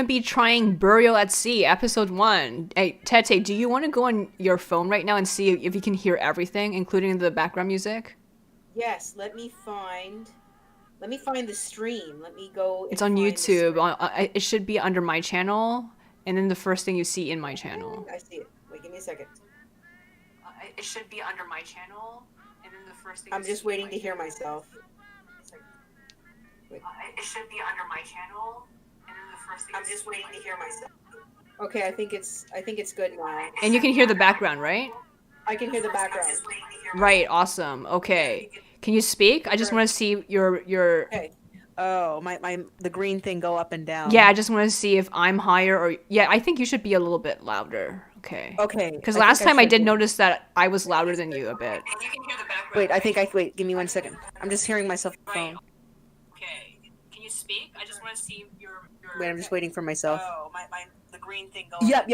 Be trying Burial at Sea, episode 1. Hey, Tete, do you want to go on your phone right now and see if you can hear everything, including the background music? Yes, let me find the stream. Let me go It's and on find the YouTube. stream. It should be under my channel, and then the first thing you see in my channel. I see it. Wait, give me a second. It should be under my channel, and then the first thing you I'm just see in waiting my to hear channel. myself. Wait. It should be under my channel, and then the first thing I'm just waiting to hear myself. Okay, I think it's good now. And you can hear the background, right? I can hear the background. Right, awesome. Okay. Can you speak? I just want to see your Okay. Oh, my the green thing go up and down. Yeah, I just want to see if I'm higher or yeah, I think you should be a little bit louder. Okay. Okay. Because I last think I time I should did be. notice that I was louder than you a bit. Wait, give me 1 second. I'm just hearing myself on the phone. Okay. Can you speak? I just want to see your Wait, I'm just waiting for myself. Oh, the green thing goes. Yep,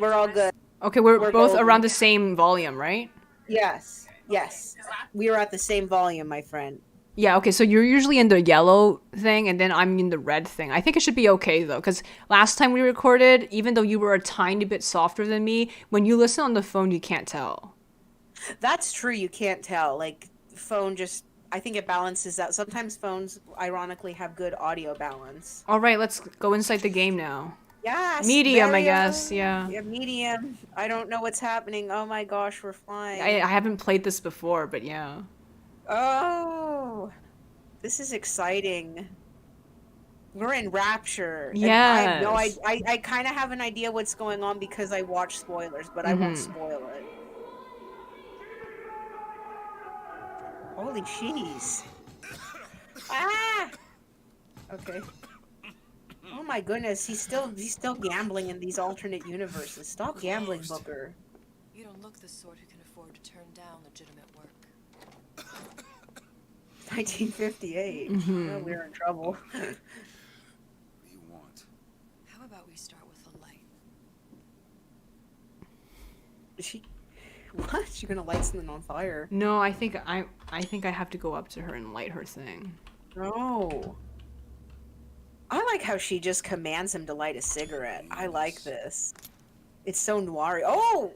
we're all good. Okay, we're both golden. around the same volume, right? Yes. We are at the same volume, my friend. Yeah, okay, so you're usually in the yellow thing, and then I'm in the red thing. I think it should be okay, though, because last time we recorded, even though you were a tiny bit softer than me, when you listen on the phone, you can't tell. That's true, you can't tell. Like, phone just, I think it balances out. Sometimes phones, ironically, have good audio balance. All right, let's go inside the game now. Yes! Medium, I very, guess, yeah. Yeah, medium. I don't know what's happening. Oh my gosh, we're flying. I haven't played this before, but yeah. Oh! This is exciting. We're in Rapture. And Yes. I kind of have an idea what's going on because I watch spoilers, but I won't spoil it. Holy cheese. Ah! Okay. Oh my goodness, he's still gambling in these alternate universes. Stop gambling, Booker. You don't look the sort who can afford to turn down legitimate work. 1958. Oh, we're in trouble. What do you want? How about we start with a light? What? She's gonna light something on fire? No, I think I have to go up to her and light her thing. No. I like how she just commands him to light a cigarette. I like this. It's so noir. Oh!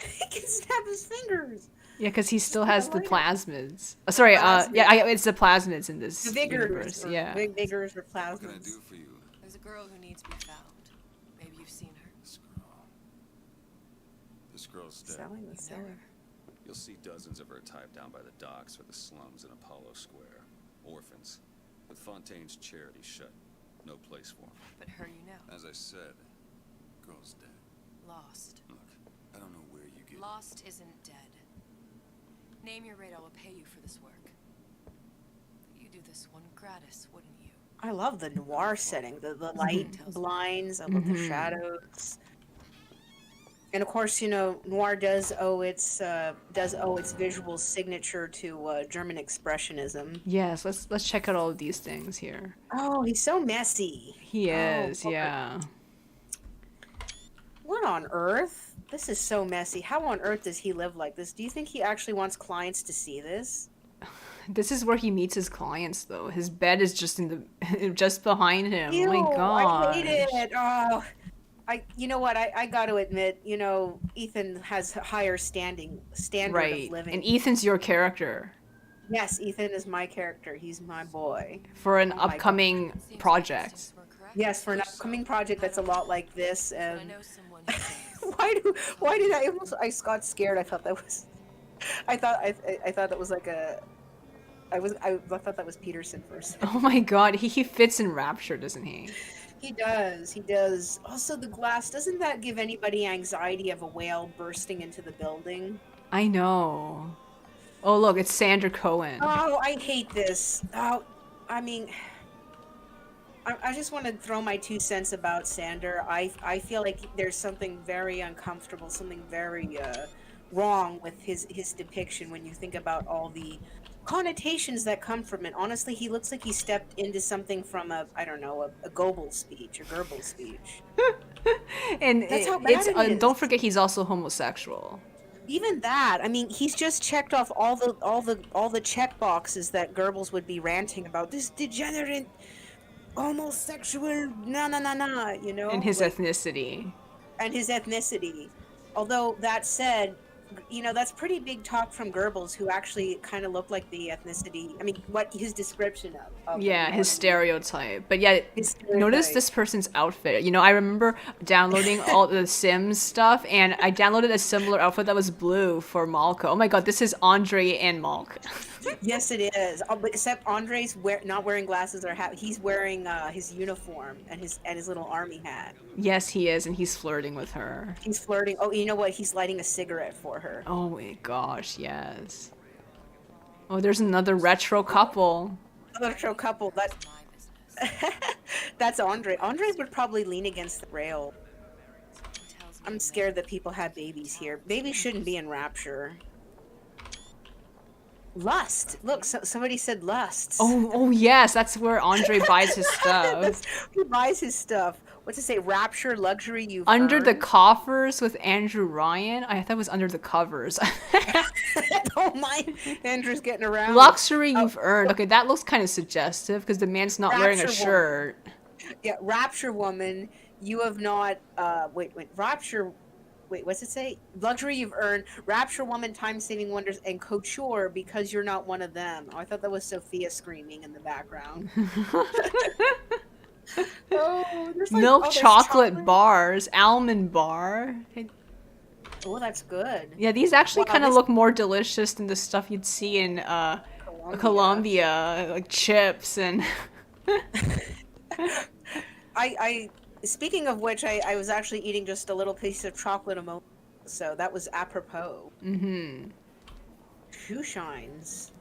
He can snap his fingers. Yeah, because he still has the plasmids. Sorry, it's the plasmids in this The vigors. universe. Yeah. Vigors or What can I plasmids. do for you? There's a girl who needs to be found. Maybe you've seen her. This girl. This girl's dead. Selling the You know syrup. her. You'll see dozens of her typed down by the docks or the slums in Apollo Square. Orphans. With Fontaine's charity shut. No place for them. But her you know. As I said, girl's dead. Lost. Look, I don't know where you get... Lost isn't dead. Name your rate, I will pay you for this work. You do this one gratis, wouldn't you? I love the noir setting. The light blinds. I love the shadows. And of course, you know, noir does owe its visual signature to German expressionism. Yes, let's check out all of these things here. Oh, he's so messy. He is, Oh, yeah. What on earth? This is so messy. How on earth does he live like this? Do you think he actually wants clients to see this? This is where he meets his clients, though. His bed is just in the just behind him. Ew, Oh my god. I hate it. Oh, you know what? I got to admit, you know, Ethan has a higher standard Right. of living. And Ethan's your character Yes, Ethan is my character. He's my boy. for an Oh my God. upcoming Seems like project. instincts were correct. Yes, for an upcoming project that's a lot like this. But I And know someone who does. why did I got scared? I thought that was, I thought that was like a, I thought that was Peterson for a second. Oh my god, he fits in Rapture, doesn't he? He does. Also, the glass, doesn't that give anybody anxiety of a whale bursting into the building? I know. Oh look, it's Sandra Cohen. Oh, I hate this. Oh, I mean, I just want to throw my 2 cents about Sander. I feel like there's something very uncomfortable, something very wrong with his depiction when you think about all the connotations that come from it. Honestly, he looks like he stepped into something from a Goebbels speech, a Goebbels speach. And That's how bad it is. don't forget he's also homosexual. Even that, I mean, he's just checked off all the check boxes that Goebbels would be ranting about. This degenerate homosexual, na, you And know, his like, ethnicity. and his ethnicity. Although that said, you know, that's pretty big talk from Goebbels, who actually kind of looked like the ethnicity. I mean, what his description of them, you Yeah, know his what I mean? stereotype. But yeah, His notice stereotype. this person's outfit. You know, I remember downloading all the Sims stuff, and I downloaded a similar outfit that was blue for Malka. Oh my god, this is Andre and Malk. Yes, it is. But except Andre's not wearing glasses or hat. He's wearing his uniform and his little army hat. Yes, he is, and he's flirting with her. He's flirting. Oh, you know what? He's lighting a cigarette for her. Oh my gosh, yes. Oh, there's another retro couple. Another show couple. It's my business. That's Andre. Andre would probably lean against the rail. Something tells me I'm men scared that people don't have keep babies top here. of Babies shouldn't be in Rapture. Lust. Look, somebody said lust. Oh yes, that's where Andre buys his stuff. He buys his stuff. What's it say? Rapture, luxury you've Under the earned. coffers with Andrew Ryan. I thought it was under the covers. Don't mind Andrew's getting around. Luxury Oh, you've earned. Okay, that looks kind of suggestive because the man's not wearing a Rapture woman. shirt. Yeah, Rapture woman, you have not. Wait. Rapture. Wait, what's it say? Luxury you've earned. Rapture woman, time saving wonders, and couture because you're not one of them. Oh, I thought that was Sophia screaming in the background. Oh, there's like Milk there's chocolate bars, almond bar. Oh, that's good. Yeah, these actually Wow, kind of this look more delicious than the stuff you'd see in Colombia. Colombia, like chips and. I speaking of which, I was actually eating just a little piece of chocolate a moment, so that was apropos. Mm-hmm. Shoe shines.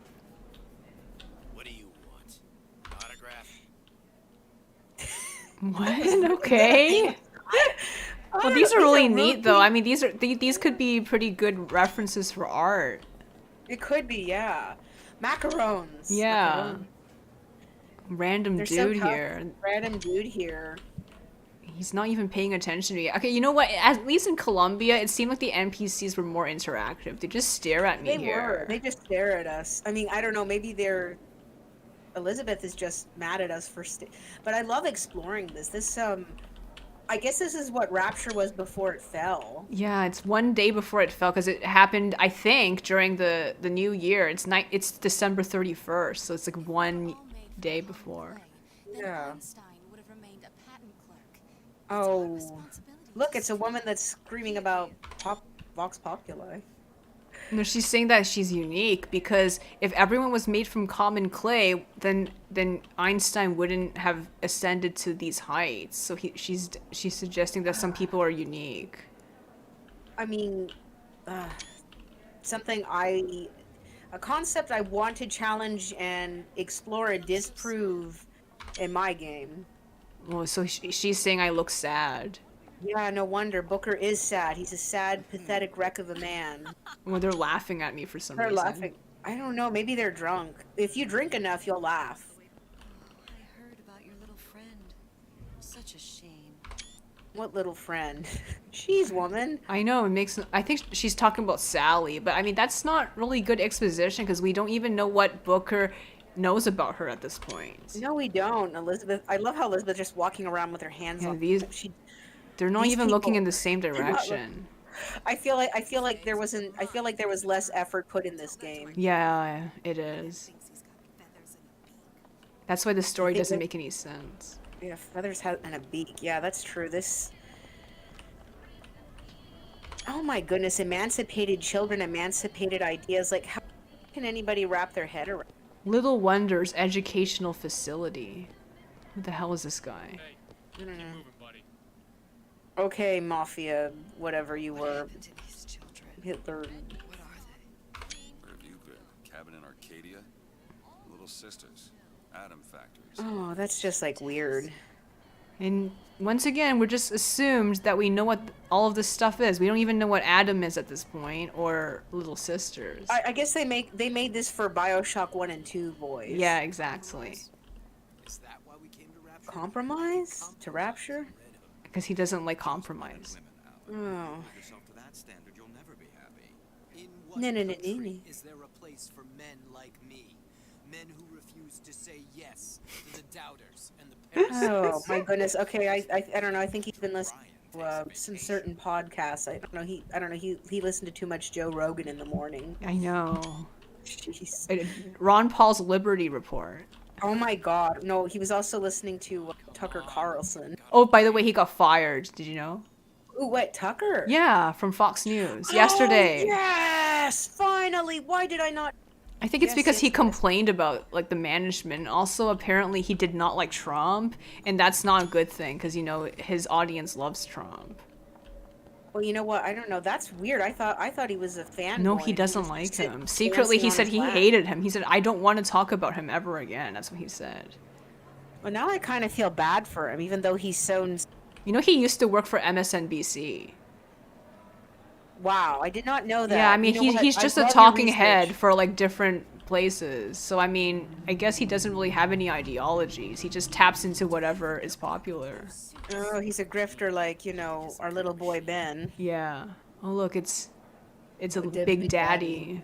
What do you want? Autograph? What? Okay. Well, these are really neat, though. I mean, these could be pretty good references for art. It could be, yeah. Macarons. Yeah. Macaron. Random They're so dude tough. here. Random dude here. He's not even paying attention to me. Okay, you know what? At least in Colombia, it seemed like the NPCs were more interactive. They just stare at me They here. were. They just stare at us. I mean, I don't know. Maybe they're. Elizabeth is just mad at us for. But I love exploring this. I guess this is what Rapture was before it fell. Yeah, it's one day before it fell because it happened, I think, during the new year. It's December 31st, so it's like one day before. Yeah. Einstein would have remained a patent clerk. Oh, look! It's a woman that's screaming about Vox Populi. No, she's saying that she's unique because if everyone was made from common clay, then Einstein wouldn't have ascended to these heights. So she's suggesting that some people are unique. I mean, a concept I want to challenge and explore and disprove in my game. Well, so she's saying I look sad. Yeah, no wonder. Booker is sad. He's a sad, pathetic wreck of a man. Well, they're laughing at me for some They're reason. laughing. I don't know. Maybe they're drunk. If you drink enough, you'll laugh. I heard about your little friend. Such a shame. What little friend? She's woman. I know, it makes. I think she's talking about Sally, but I mean that's not really good exposition because we don't even know what Booker knows about her at this point. No, we don't. Elizabeth. I love how Elizabeth just walking around with her hands Yeah, on. these- They're not These even looking people- in the same not direction. I feel like there wasn't. I feel like there was less effort put in this game. Yeah, it is. Thinks he's got feathers and a beak. That's why the story think doesn't that- make any sense. Yeah, feathers and a beak. Yeah, that's true. This. Oh my goodness! Emancipated children, emancipated ideas. Like, how can anybody wrap their head around? Little Wonders Educational Facility. Who the hell is this guy? I don't know. Okay, mafia, whatever you were, Happened to these children. Hitler. What are they? Where have you been? Cabin in Arcadia? Little Sisters. Atom Factories. Oh, that's just like weird. And once again, we're just assumed that we know what all of this stuff is. We don't even know what Adam is at this point, or Little Sisters. I guess they made this for Bioshock 1 and 2 boys. Yeah, exactly. Is that why we came to Rapture? Compromise to Rapture. Because he doesn't like compromise. Women, Alan. Oh. Hold yourself to that standard, you'll never be happy. In what No. country is there a place for men like me? Men who refuse to say yes to the doubters and the Oh parasites. my goodness. Okay, I don't know. I think he's been listening to Brian takes some vacation. certain podcasts. I don't know. He listened to too much Joe Rogan in the morning. I know. Jeez. Ron Paul's Liberty Report. Oh my God. No, he was also listening to Tucker Carlson. Oh, by the way, he got fired. Did you know? Ooh, what, Tucker? Yeah, from Fox News Oh yesterday. yes! Finally. Why did I not? I think it's Yes, because yes, he yes. complained about like the management. Also, apparently, he did not like Trump, and that's not a good thing because you know his audience loves Trump. Well, you know what? I don't know. That's weird. I thought he was a fanboy. No, and he doesn't was like just him. Secretly, dancing he on said his he lap. hated him. He said, "I don't want to talk about him ever again." That's what he said. Well, now I kind of feel bad for him, even though he's so. You know, he used to work for MSNBC. Wow, I did not know that. Yeah, I mean, You know what? he's I just a love your talking research. head for like different places. So I mean, I guess he doesn't really have any ideologies. He just taps into whatever is popular. Oh, he's a grifter like, our little boy Ben. Yeah. Oh look, it's a The Big Big Daddy.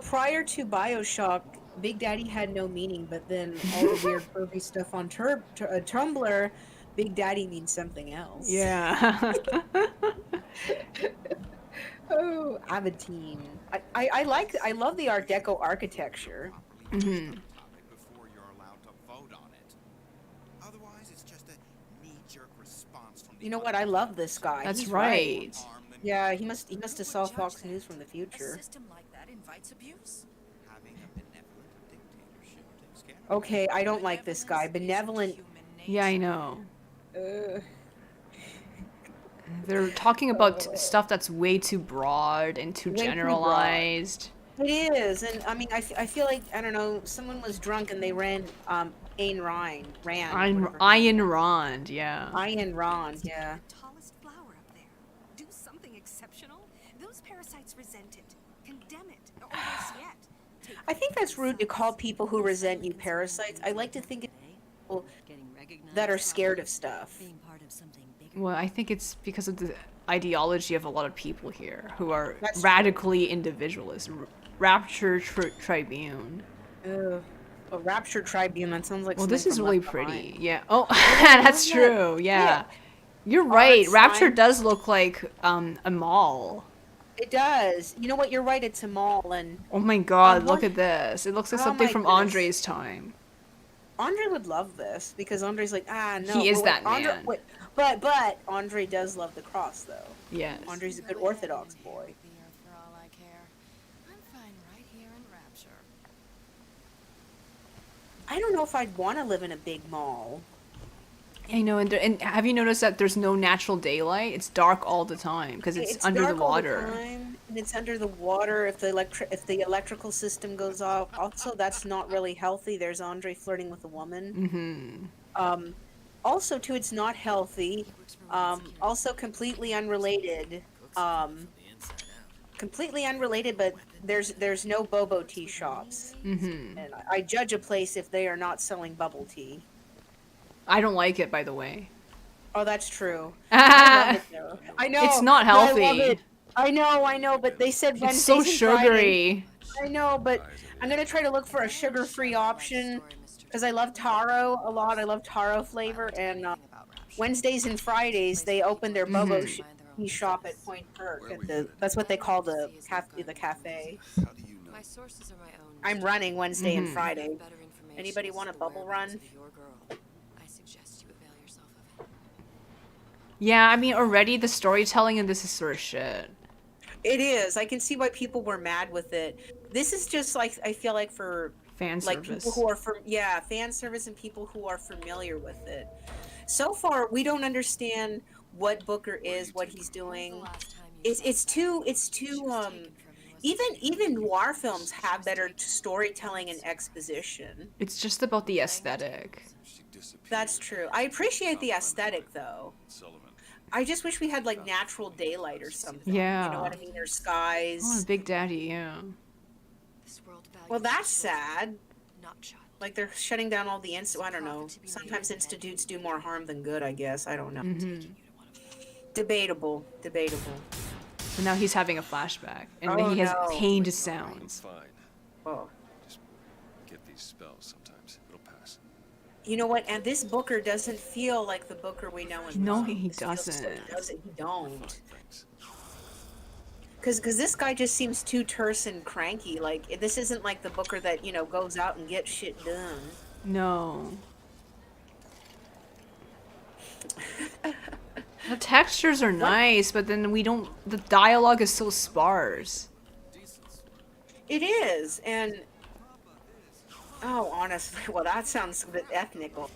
Prior to Bioshock, Big Daddy had no meaning, but then all the weird pervy stuff on Tumblr, Big Daddy means something else. Yeah. Oh, Avatine. I love the Art Deco architecture. Mhm. Topic before you're allowed to vote on it. Otherwise, it's just a knee-jerk response from the You know what? I love this guy. That's He's right. Yeah, he must have saw Fox News from the A future. system like that invites abuse. Having a benevolent dictatorship takes care of Okay, I don't like this guy. Benevolent. Yeah, I know. Uh, They're talking about stuff that's way too broad and too Way too broad. generalized. It is, and I mean, I feel like, I don't know, someone was drunk and they ran Ayn Rand. Whatever. Ayn Rand, yeah. Ayn Rand, yeah. The tallest flower up there. Do something exceptional. Those parasites resent it. Condemn it. Or worse yet. Take I think that's rude to call people who resent you parasites. I like to think of people that are scared of stuff. being part of something bigger. Well, I think it's because of the ideology of a lot of people here who are That's radically individualist. Rapture Tribune. Ugh. A Rapture Tribune, that sounds like Well, this something is from really Left pretty. Behind. Yeah. Oh, that's isn't it? true. Yeah. Yeah. You're right. it's Rapture fine. does look like a mall. It does. You know what? You're right. It's a mall, and Oh my god, On look one- at this. It looks like Oh something my from goodness. Andre's time. Andre would love this because Andre's like, no. He is wait, that Andre, man. Wait, but Andre does love the cross, though. Yes. Andre's a good Orthodox boy. The earth for all I care. I'm fine right here in Rapture. I don't know if I'd want to live in a big mall. I know, and have you noticed that there's no natural daylight? It's dark all the time because it's under the dark all water. time, and it's under the water. If the electrical system goes off, also that's not really healthy. There's Andre flirting with a woman. Mm-hmm. Also, too, it's not healthy. Also, completely unrelated. Completely unrelated, but there's no bobo tea shops, Mm-hmm. and I judge a place if they are not selling bubble tea. I don't like it, by the way. Oh, that's true. I love it though. I know. It's not but I love healthy. it. I know, but they said Wednesdays It's so and Fridays. sugary. I know, but I'm gonna try to look for a sugar-free option because I love taro a lot. I love taro flavor, and Wednesdays and Fridays they open their bobo tea shop at Point Perk. That's what they call the cafe. How do you know? My sources are my own. I'm running Wednesday and Mhm. Friday. Better information Anybody as want a to the bubble whereabouts run? of your girl. I suggest you avail yourself of it. Yeah, I mean, already the storytelling in this is sort of shit. It is. I can see why people were mad with it. This is just like I feel like for Fan like service. people who are fan service and people who are familiar with it. So far, we don't understand what Booker is, what he's When's the doing. last time you It's saw too that? it's too She was taken from you, wasn't she? even noir films have better storytelling and exposition. It's just about the aesthetic. She disappeared. That's true. I appreciate the aesthetic though. Sullivan. I just wish we had like natural daylight or something. Yeah. You know what I mean? There's skies. Oh, Big Daddy, yeah. This world values Well, that's children, sad. not child. Like they're shutting down all the I don't know. Sometimes institutes do more harm than good, I guess. I don't know. Mm-hmm. Debatable. And now he's having a flashback, and Oh, he has no. pained I'm sounds. fine. Oh. these spells sometimes. It'll pass. You know what? And this Booker doesn't feel like the Booker we know and No, love. he This feels so- doesn't. doesn't. He don't. Fine things. Because this guy just seems too terse and cranky. Like, this isn't like the Booker that, you know, goes out and gets shit done. No. The textures are nice, but then we don't. The dialogue is so sparse. It is, and oh, honestly, well, that sounds a bit ethnical.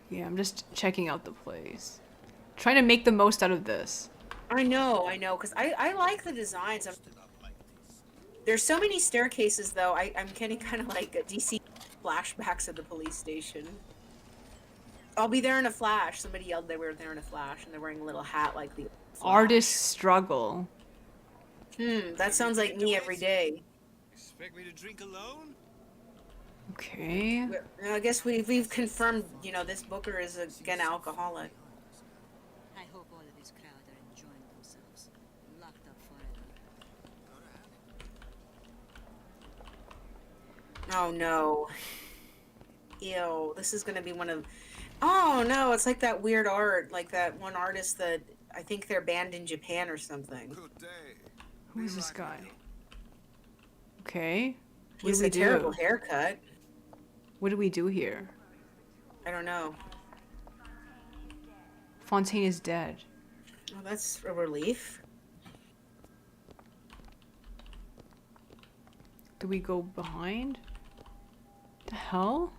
Yeah, I'm just checking out the place. Trying to make the most out of this. I know, because I like the designs. There's so many staircases, though. I'm getting kind of like a DC flashbacks of the police station. I'll be there in a flash. Somebody yelled they were there in a flash, and they're wearing a little hat like the Flash. Artist struggle. That sounds like me every day. Expect me to drink alone? Okay. I guess we've confirmed, you know, this Booker is again alcoholic. I hope all of this crowd are enjoying themselves. Locked up forever. Oh no. Ew, this is gonna be one of... Oh no, it's like that weird art, like that one artist that I think they're banned in Japan or something. Good day. Who is this guy? Okay. He has a terrible haircut. What do we do here? I don't know. Fontaine is dead. Oh, that's a relief. Do we go behind? The hell?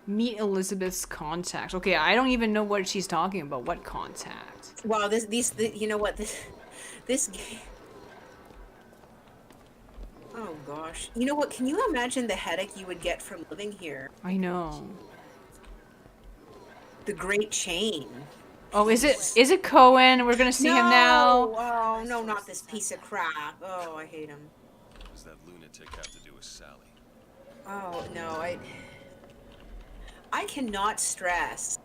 Meet Elizabeth's contact. Okay, I don't even know what she's talking about. What contact? Wow, you know what, this game... Oh gosh. You know what, can you imagine the headache you would get from living here? I know. The Great Chain. Oh, is it Cohen? We're gonna see him now. Oh, no, not this piece of crap. Oh, I hate him. What does that lunatic have to do with Sally? Oh, no, I cannot stress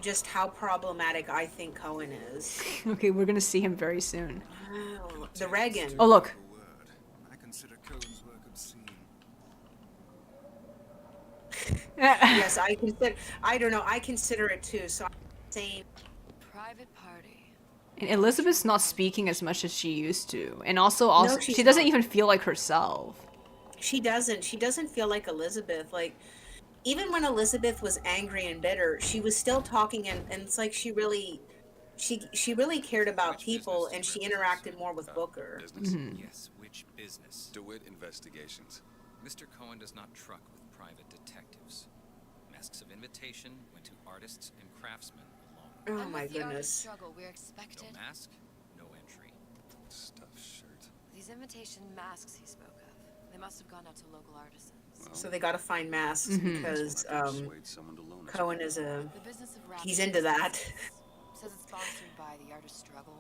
just how problematic I think Cohen is. Okay, we're gonna see him very soon. Oh, the Reagan. Oh, look. I consider Cohen's work obscene. Yes, I don't know, I consider it too, so I'm saying... Private party. And Elizabeth's not speaking as much as she used to. And also she's she doesn't not. even feel like herself. She doesn't feel like Elizabeth. Like, even when Elizabeth was angry and bitter, she was still talking, and it's like she really cared about people, and she interacted more with Booker. Business? Yes, which business? DeWitt Investigations. Mr. Cohen does not truck with private detectives. Masks of invitation went to artists and craftsmen alone. Oh And my with the art of goodness. struggle, we're No expected. mask, no entry. Stuff shirt. These imitation masks he spoke of, they must have gone out to local artisans. So they got to find masks because Persuade someone to loan us Cohen one. is a... The business of rap He's into that. says it's sponsored by the art of struggle,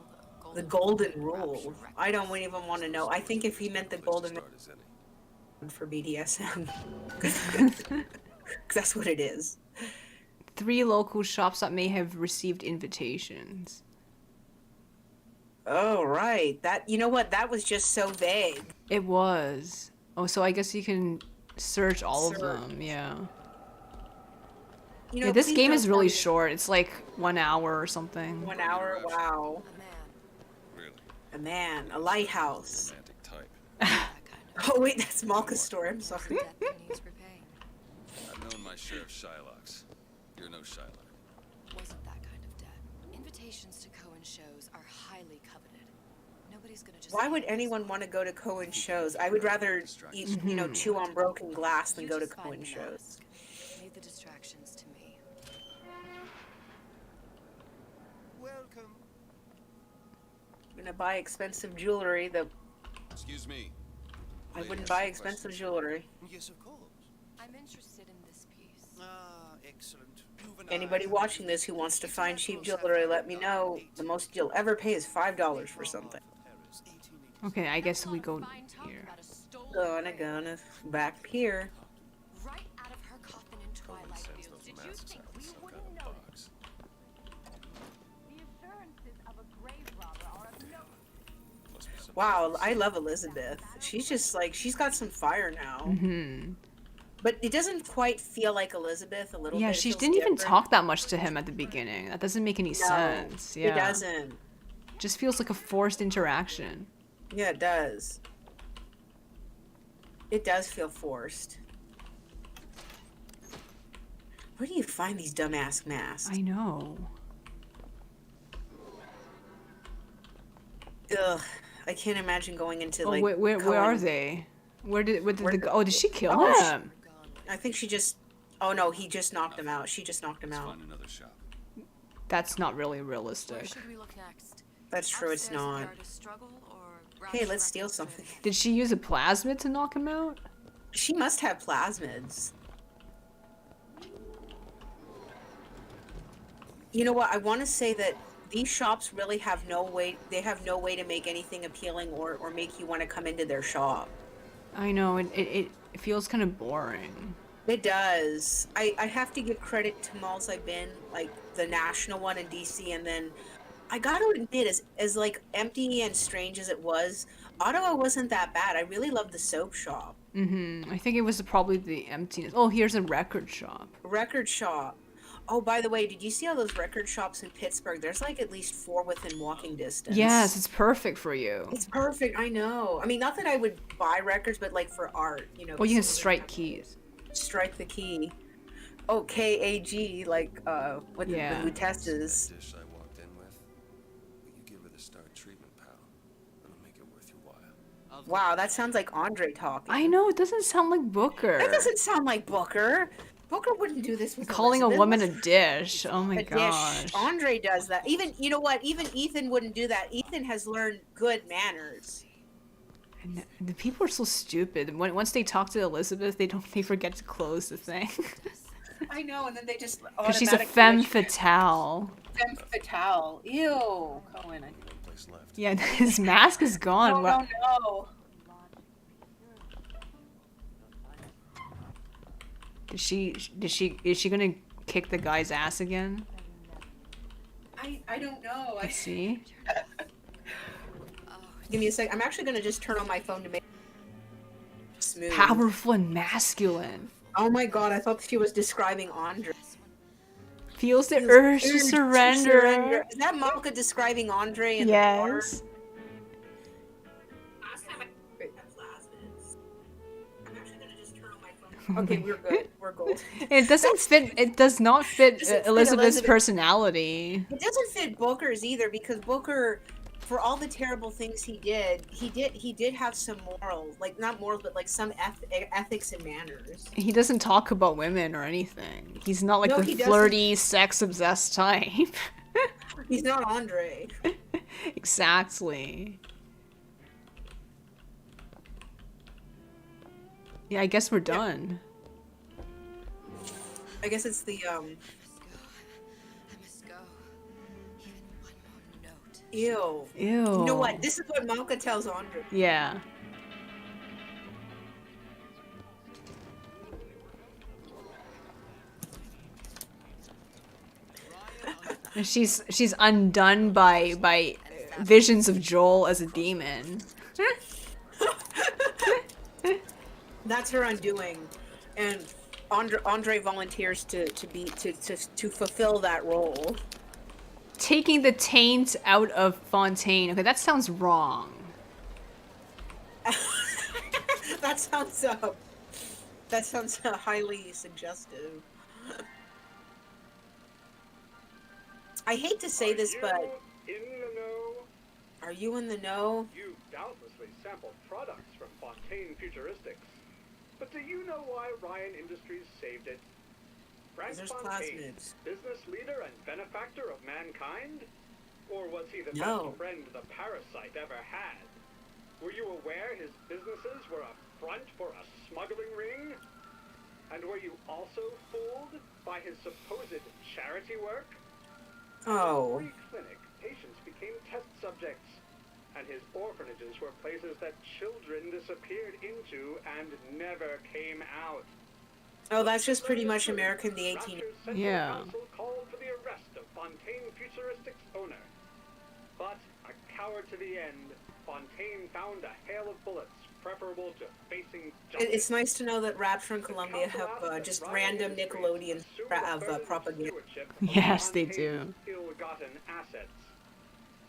The golden rule. I don't even want to know. I think if he meant the Place to golden start is any. for BDSM. 'Cause that's what it is. 3 local shops that may have received invitations. Oh, right. That, you know what? That was just so vague. It was. Oh, so I guess you can search all Search. of them. Yeah. You know, Yeah, this please game don't is tell really me- short. It's like 1 hour or something. 1 hour? Wow. A man, Really? A man. A lighthouse. Romantic type. that kind of Oh, wait, that's Malka's story. I'm sorry. death that needs repaying. I've known my share of Shylocks. You're no Shylock. Wasn't that kind of debt. Invitations to Cohen shows are highly coveted. Nobody's gonna just Why would hand this anyone off. want to go to Cohen shows? I would rather eat, you know, chew on broken glass than You go to just find Cohen the shows. mask. Leave the distractions to me. Welcome. I'm gonna buy expensive jewelry that Excuse me. I Lady wouldn't has buy some expensive questions. jewelry. Yes, of course. I'm interested in this piece. Ah, excellent. Anybody watching this who wants to find cheap jewelry, let me know. The most you'll ever pay is $5 for something. Okay, I guess we go Fine talk here. about a stolen Gonna back here. right out of her coffin in Cohen Twilight sends Fields. those Did you masks think out in we some wouldn't kind of know? box. The assurances of a grave robber are of no Must be Wow, I love Elizabeth. She's just like, she's got some fire now. Mm-hmm. But it doesn't quite feel like Elizabeth a little Yeah, bit. It she feels didn't even different. talk that much to him at the beginning. That doesn't make any No, sense. Yeah. it doesn't. Just feels like a forced interaction. Yeah, it does. It does feel forced. Where do you find these dumbass masks? I know. Ugh, I can't imagine going into Oh, like. where are Cohen- they? Where did Where- they go? Oh, did she kill Oh, him? I think she just. Oh no, he just knocked him out. She just knocked him Let's out. find another shop. That's not really Where realistic. should we look next? That's true. It's Upstairs in the not. artist struggle, or Hey, Ralph's let's steal records something. room? Did she use a plasmid to knock him out? She must have plasmids. You know what? I want to say that these shops really have no way. They have no way to make anything appealing or make you want to come into their shop. I know, it feels kind of boring. It does. I have to give credit to malls I've been, like the national one in DC, and then I gotta admit, as like empty and strange as it was, Ottawa wasn't that bad. I really loved the soap shop. I think it was probably the emptiness. Oh, here's a record shop. Record shop. Oh, by the way, did you see all those record shops in Pittsburgh? There's like at least 4 within walking distance. Yes, it's perfect for you. It's perfect. I know. I mean, not that I would buy records, but like for art, you know. Well, you can some of them strike have- keys. Strike the key. Oh, KAG, like what Yeah. the test That is. dish I walked in with, will you give her the star treatment, pal? It'll make it worth your while. Wow, that sounds like Andre talking. I know, it doesn't sound like Booker. That doesn't sound like Booker. Booker wouldn't do this with Calling a Elizabeth. woman a dish. Oh my A gosh. dish. Andre does that. Even, you know what? Even Ethan wouldn't do that. Ethan has learned good manners. And the people are so stupid. Once they talk to Elizabeth, they forget to close the thing. I know, and then they just Because she's a femme fatale. Femme fatale. Ew, Cohen. No place left. Yeah, his mask is gone. Oh, Wow. no. Is she gonna kick the guy's ass again? I don't know. Let's see. Give me a sec. I'm actually gonna just turn on my phone to make it smooth. Powerful and masculine. Oh my god, I thought she was describing Andre. Feels the urge to surrender. Is that Malka describing Andre in the water? Yes. Last time I had plasmids. I'm actually gonna just turn on my phone. Okay, we're good. We're gold. It doesn't fit. It does not fit Doesn't fit Elizabeth's Elizabeth. personality. It doesn't fit Booker's either because Booker, for all the terrible things he did have some morals, like not morals, but like some ethics and manners. He doesn't talk about women or anything. He's not like No, the he doesn't. flirty, sex-obsessed type. He's not Andre. Exactly. Yeah, I guess we're done. I guess it's the I must go. Even one more note. ew. Ew. You know what? This is what Malka tells Andre. Yeah. And she's undone by visions of Joel as a demon. That's her undoing, and Andre volunteers to fulfill that role. Taking the taint out of Fontaine. Okay, that sounds wrong. That sounds highly suggestive. I hate to say this, but In the know? are you in the know? You doubtlessly sampled products from Fontaine Futuristics. But do you know why Ryan Industries saved it? Frank There's Fontaine, plasmids. business leader and benefactor of mankind? Or was he the No. best friend the parasite ever had? Were you aware his businesses were a front for a smuggling ring? And were you also fooled by his supposed charity work? Oh. Free clinic, patients became test subjects, and his orphanages were places that children disappeared into and never came out. Oh, that's just pretty much American the 18. Rapture's Central Yeah. Council called for the arrest of Fontaine Futuristics owner. But a coward to the end, Fontaine found a hail of bullets preferable to facing justice. It's nice to know that Rapture and Columbia have just random Nickelodeon propaganda. Yes, they do. Ill-gotten assets.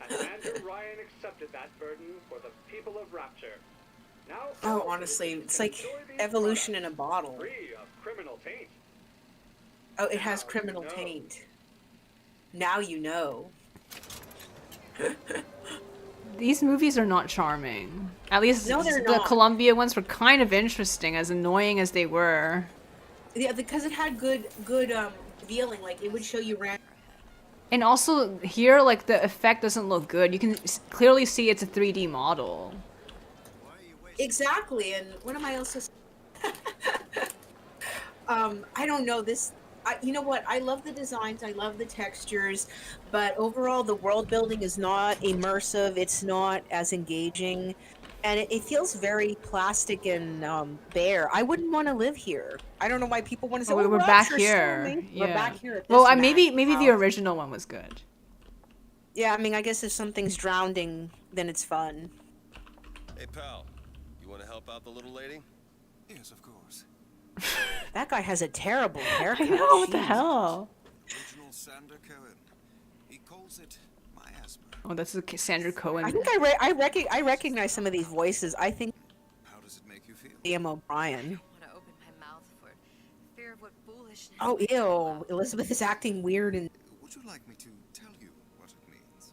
And Andrew Ryan accepted that burden for the people of Rapture. Now, Oh, honestly, it's like evolution in a bottle. free of criminal taint. Oh, it has criminal taint. Now you know. These movies are not charming. At least No, they're the not. Columbia ones were kind of interesting, as annoying as they were. Yeah, because it had good feeling. Like it would show you random. And also here, like the effect doesn't look good. You can clearly see it's a 3D model. Exactly, and what am I also? I don't know this. You know what? I love the designs. I love the textures, but overall, the world building is not immersive. It's not as engaging, and it feels very plastic and bare. I wouldn't want to live here. I don't know why people want to say, Oh, "Oh, we're back Rapture's here. storming." Yeah. We're back here. At Well, this maybe mad the house. original one was good. Yeah, I mean, I guess if something's drowning, then it's fun. Hey, pal. You want to help out the little lady? Yes, of course. That guy has a terrible haircut. I know, what the Jeez. hell? Original Sander Cohen. He calls it miasma. Oh, that's a Sandra Cohen. I think I recognize some of these voices. I think How does it make you feel? Liam O'Brien. want to open my mouth for fear of what foolishness. Oh, ew. Elizabeth is acting weird and Would you like me to tell you what it means?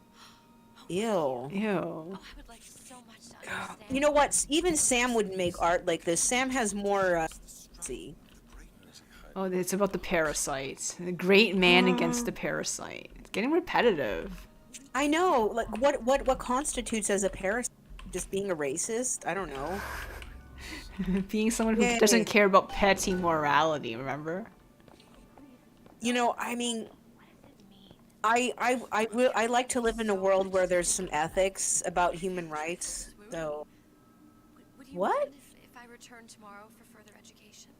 ew. Oh, Ew. I would like so much to understand. You know what? Even Sam wouldn't make art like this. Sam has more. See, Oh, it's about the parasite. The great man against the parasite. It's getting repetitive. I know. Like, what constitutes as a parasite? Just being a racist? I don't know. Being someone who Yay. doesn't care about petty morality, remember? You know, I mean, I like to live in a world where there's some ethics about human rights. So, Would you What? mind if I return tomorrow for further education?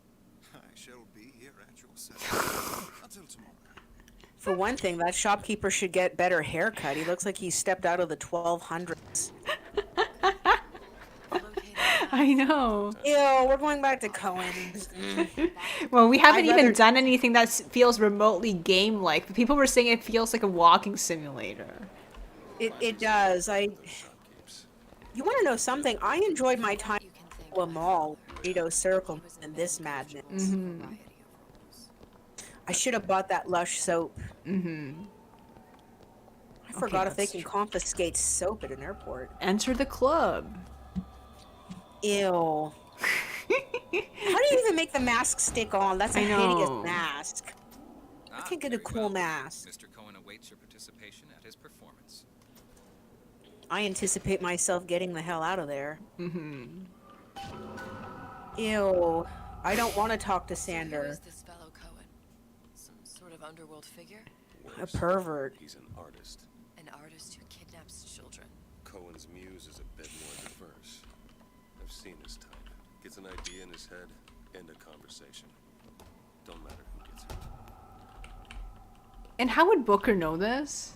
I shall be here at your service. Until tomorrow. for one thing, that shopkeeper should get better haircut. He looks like he stepped out of the 1200s. Located I know. Ew, we're going back to Cohen's. Well, we haven't I'd even rather- done anything that feels remotely game-like. But people were saying it feels like a walking simulator. It does. You want to know something? I enjoyed my time you can think at a mall, Burrito Circle, and this madness. Mm-hmm. I should have bought that Lush soap. Mm-hmm. I forgot if they that's can true. confiscate soap at an airport. Enter the club. Ew. How do you even make the mask stick on? That's a I hideous know. mask. I can get a Very cool well. mask. Mr. Cohen awaits your participation at his performance. I anticipate myself getting the hell out of there. Mm-hmm. Ew. I don't want to talk to Who Sander. is this fellow Cohen? Some sort of underworld figure? A pervert. He's an artist. An artist who kidnaps children. Cohen's muse is a bit more diverse. I've seen this type. Gets an idea in his head, end a conversation. Don't matter who gets it. And how would Booker know this?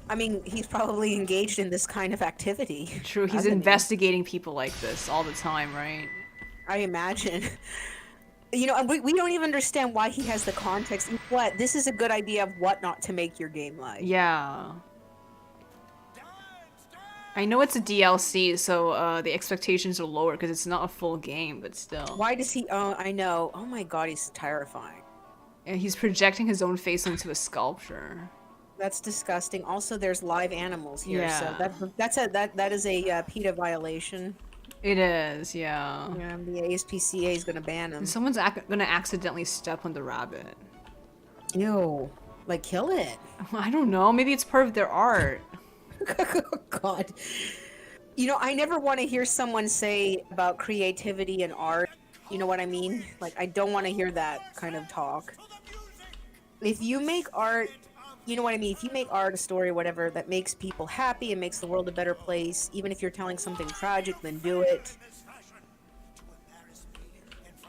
I mean, he's probably engaged in this kind of activity. True, he's hasn't he? investigating people like this all the time, right? I imagine. You know, and we don't even understand why he has the context. What? This is a good idea of what not to make your game like. Yeah. I know it's a DLC, so the expectations are lower because it's not a full game, but still. Why does he? Oh, I know. Oh my god, he's terrifying. And he's projecting his own face into a sculpture. That's disgusting. Also, there's live animals here, so Yeah. that is a PETA violation. It is, yeah. Yeah, the ASPCA is gonna ban him. And someone's gonna accidentally step on the rabbit. Ew. Like, kill it. I don't know. Maybe it's part of their art. God. You know, I never want to hear someone say about creativity and art. You know what I mean? Like, I don't want to hear that kind of talk. If you make art, you know what I mean? If you make art, a story, whatever, that makes people happy and makes the world a better place, even if you're telling something tragic, then do it.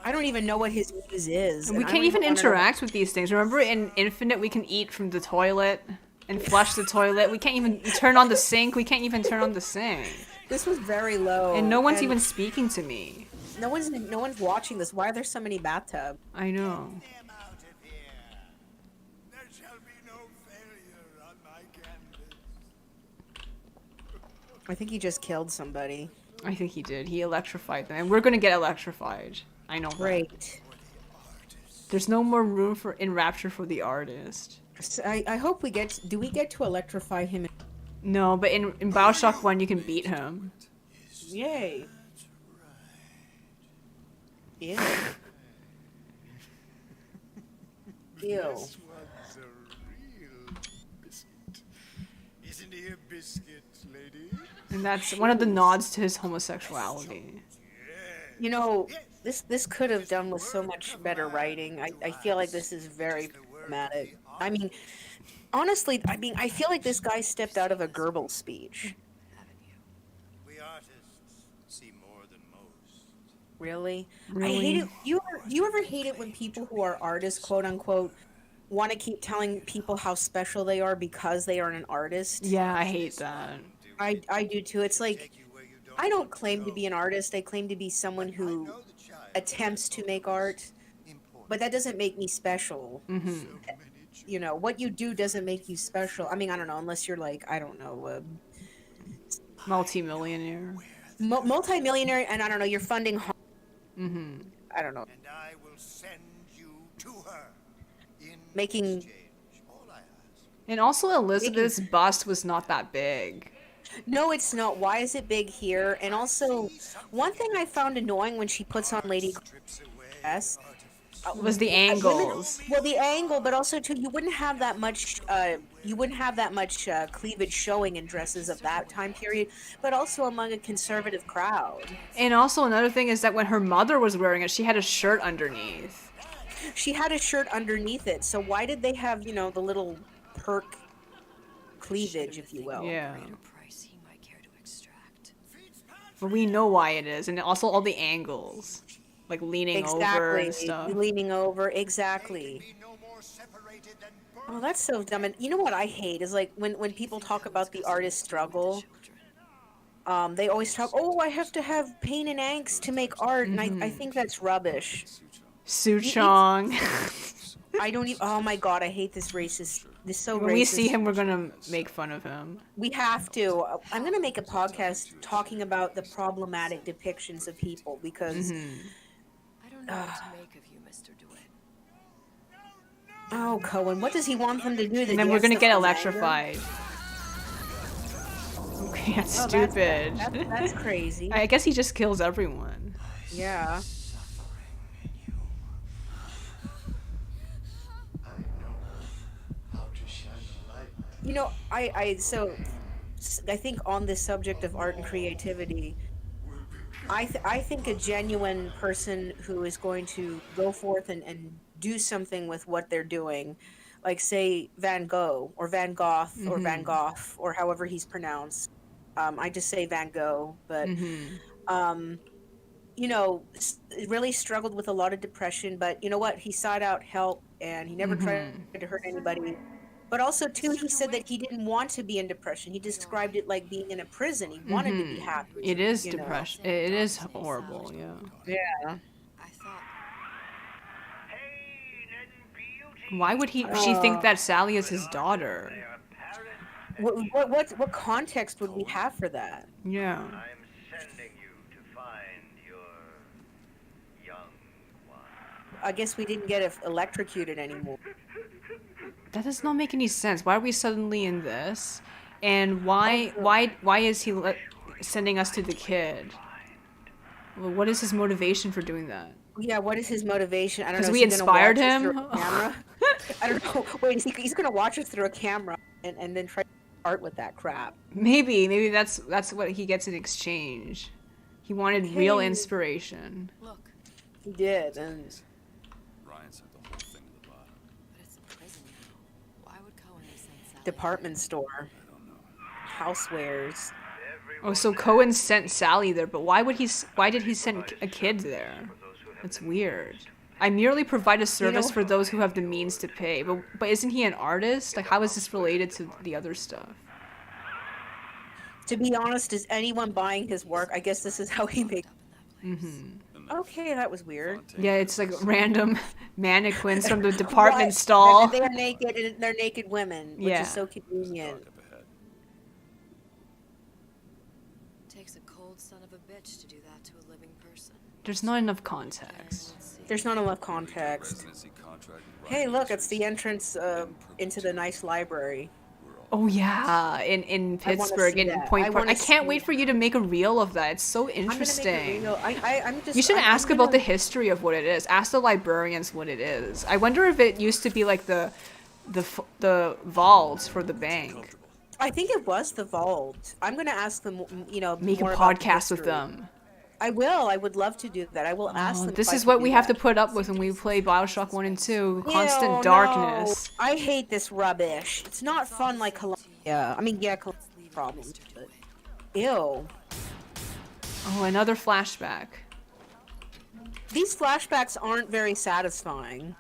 I don't even know what his muse is. And we and I can't don't even wanna know- interact with these things. Remember in Infinite we can eat from the toilet? and flush the toilet. We can't even turn on the sink. We can't even turn on the sink. This was very low. And no one's even speaking to me. No one's watching this. Why are there so many bathtubs? I know. Them out of here. There shall be no failure on my canvas. I think he just killed somebody. I think he did. He electrified them. And we're gonna get electrified. I know that. Great. There's no more room for in Rapture for the artist. So I hope we get. Do we get to electrify him? No, but in Bioshock 1 you can beat him. Yay. Ew. Ew. This one's a real biscuit. Isn't he a biscuit, lady? And that's one of the nods to his homosexuality. You know, this could have done with so much better writing. I feel like this is very problematic. I mean, honestly, I feel like this guy stepped out of a Goebbels speech. We artists see more than most. Really? Really? I hate it. Do you ever hate it when people who are artists, quote unquote, want to keep telling people how special they are because they are an artist? Yeah, I hate that. I do too. It's like, I don't claim to be an artist. I claim to be someone who attempts to make art, but that doesn't make me special. Mm-hmm. You know, what you do doesn't make you special. I mean, I don't know, unless you're like, I don't know, Multi-millionaire. multi-millionaire, and I don't know, you're funding. Mm-hmm. I don't know. And I will send you to her. In Making. exchange, all I ask. And also Elizabeth's bust was not that big. No, it's not. Why is it big here? And also, one thing I found annoying when she puts on Lady Strips away S Was the angles. Well, the angle, but also too, you wouldn't have that much. Cleavage showing in dresses of that time period, but also among a conservative crowd. And also another thing is that when her mother was wearing it, she had a shirt underneath. She had a shirt underneath it, so why did they have, the little perk cleavage, if you will? Yeah. Price he might care to extract. But we know why it is. And also all the angles. Like leaning over and stuff. Leaning over, exactly. Be no more separated than Oh, that's so dumb. And you know what I hate is like when people talk about the artist's struggle, they always talk, oh, I have to have pain and angst to make art, and I think that's rubbish. Suchong. I don't even. Oh my god, I hate this racist. This so When racist. we see him, we're gonna make fun of him. We have to. I'm gonna make a podcast talking about the problematic depictions of people because. I don't know what to make of you, Mr. DeWitt. Oh, Cohen, what does he want them to do? And then we're gonna get electrified. Okay, that's stupid. That's crazy. I guess he just kills everyone. Yeah. You know, I think on this subject of art and creativity, I think a genuine person who is going to go forth and do something with what they're doing, like say Van Gogh or Van Gogh or Van Gogh or however he's pronounced. I just say Van Gogh, but really struggled with a lot of depression. But you know what? He sought out help and he never tried to hurt anybody. But also, too, he said that he didn't want to be in depression. He described it like being in a prison. He wanted to be happy. It is depression. It is horrible, yeah. Yeah. I thought Why would she think that Sally is his daughter? What context would we have for that? Yeah. I'm sending you to find your young one. I guess we didn't get electrocuted anymore. That does not make any sense. Why are we suddenly in this? And why is he sending us to the kid? Well, what is his motivation for doing that? Yeah, what is his motivation? I don't know. Because we Is he gonna inspired watch us him? through a camera? I don't know. Wait, he's going to watch us through a camera and then try to art with that crap. Maybe that's what he gets in exchange. He wanted real inspiration. look, He did, and Ryan sent the whole thing to the bottom. but it's a prison now. Why would Cohen have sent Sally? department store, housewares. Oh, so Cohen sent Sally there, but why did he send a kid there? That's weird. I merely provide a service for those who have the means to pay. But isn't he an artist? Like, how is this related to the other stuff? To be honest, is anyone buying his work? I guess this is how he makes. Okay, that was weird. Yeah, it's like random mannequins from the department stall. And they are naked, and they're naked women, which Yeah. is so convenient. Up ahead. Takes a cold son of a bitch to do that to a living person. There's not enough context. Let's see. There's not enough context. Residency contract with Hey, Rocky look, it's the Industries. entrance into the nice library. Oh yeah, in I wanna Pittsburgh, see in that. Point I Park. wanna I can't see wait for you to make a reel of that. It's so I'm gonna make interesting. it real. I'm just. You should I'm ask gonna- about the history of what it is. Ask the librarians what it is. I wonder if it used to be like the vaults for the bank. Comfortable. I think it was the vault. I'm gonna ask them. Make a more about the podcast with history. them. I will. I would love to do that. I will ask them. This if I is could what do we have to that. put up with when we play Bioshock 1 and 2. Ew, Constant no. darkness. I hate this rubbish. It's not fun like Columbia. I mean, yeah, Columbia Leave it, problems, Mr. but DeWitt. ew. Oh, another flashback. These flashbacks aren't very satisfying.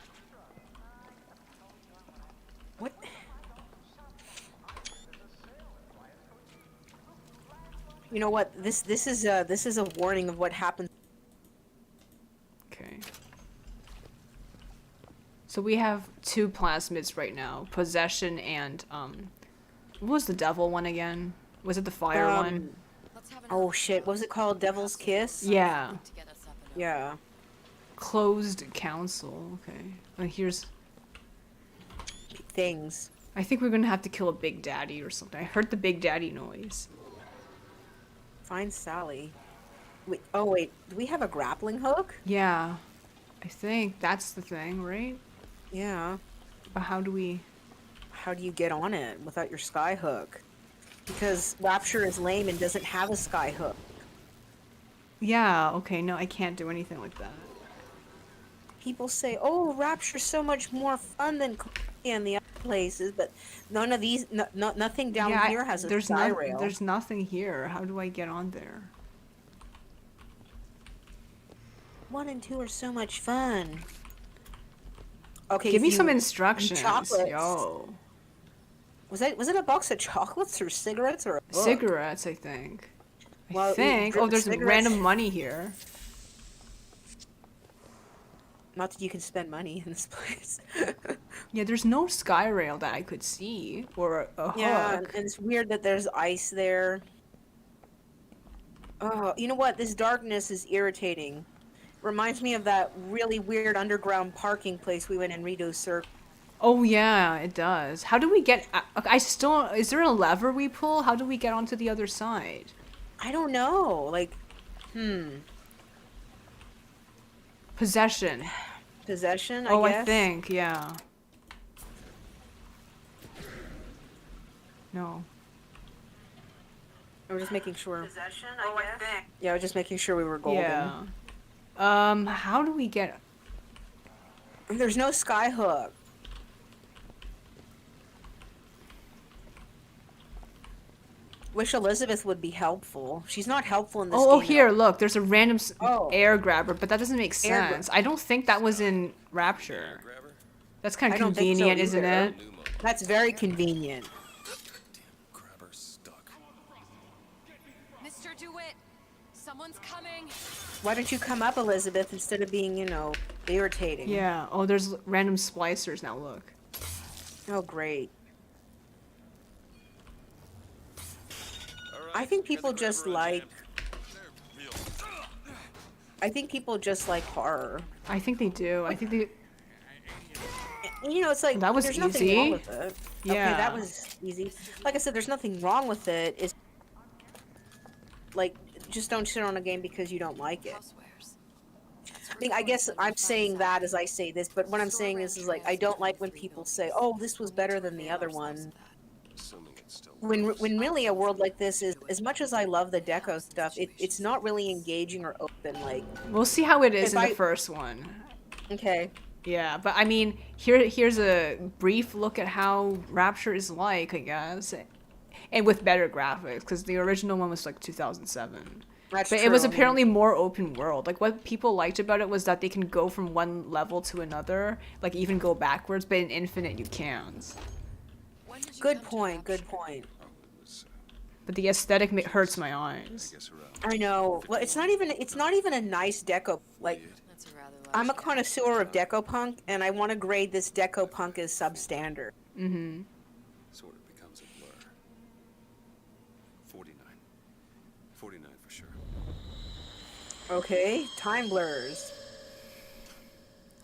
What? You know what? This is a warning of what happens. Okay. So we have 2 plasmids right now. Possession and, what was the devil one again? Was it the fire one? Let's have Oh shit! What was it called? Devil's Kiss? Yeah. to get us up and Yeah. Closed council. Okay. And here's... Things. I think we're gonna have to kill a Big Daddy or something. I heard the Big Daddy noise. Find Sally. Wait. Oh wait. Do we have a grappling hook? Yeah. I think that's the thing, right? Yeah. But how do we... How do you get on it without your sky hook? Because Rapture is lame and doesn't have a sky hook. Yeah, okay, no, I can't do anything like that. People say, "Oh, Rapture's so much more fun than and the other places," but none of these, nothing down Yeah, here has a there's sky rail. There's nothing here. How do I get on there? 1 and 2 are so much fun. Okay, Give me if some you- instructions, chocolates. yo. Was it a box of chocolates or cigarettes or a book? Cigarettes, I think. Well, I you think. drink Oh, there's cigarettes- random money here. Not that you can spend money in this place. Yeah, there's no sky rail that I could see or a hook. Yeah, and it's weird that there's ice there. Oh, you know what? This darkness is irritating. Reminds me of that really weird underground parking place we went in Rito Circle. Oh yeah, it does. How do we get? I still. Is there a lever we pull? How do we get onto the other side? I don't know. Like, Possession. possession, I Oh, guess. I think. Yeah. No. I was just making sure. Possession, I guess. Yeah, I was just making sure we were golden. Yeah. How do we get? There's no sky hook. Wish Elizabeth would be helpful. She's not helpful in this game. Oh, at here, all. look. There's a random Oh. air grabber, but that doesn't make Air gra- sense. I don't think that was in Rapture. Grabber? That's kind I of don't think so convenient, isn't either. it? New mode. That's very convenient. Grabber stuck. Mr. DeWitt, someone's coming. Why don't you come up, Elizabeth, instead of being, irritating? Yeah. Oh, there's random splicers now. Look. Oh, great. All right, I think got the people just grabber on like. hand. They're real. I think people just like horror. I think they do. I think they. It's like That was there's nothing easy. wrong with it. Okay, Yeah. that was easy. Like I said, there's nothing wrong with it. It's like just don't shit on a game because you don't like it. Housewares. I guess I'm saying that as I say this, but what I'm saying is like I don't like when people say, "Oh, this was better than the other one." Assuming it's still When really a world like this is, as much as I love the deco stuff, it's not really engaging or open. Like, We'll see how it is If in the I- first one. okay, Yeah, but I mean, here's a brief look at how Rapture is like, I guess, and with better graphics, because the original one was like 2007. That's But true. it was I mean, apparently more open world. Like what people liked about it was that they can go from one level to another, like even go backwards, but in Infinite you can't. When did you good come to point. Good Rapture? point. Oh, it was, But the aesthetic hurts my I eyes. guess around I know. Well, it's not even. It's not even a nice deco. Like, 48. That's a rather large I'm a gap. connoisseur of deco punk, and I want to grade this deco punk as substandard. Mm-hmm. Sort of becomes a blur. 49. 49 for sure. Okay, time blurs.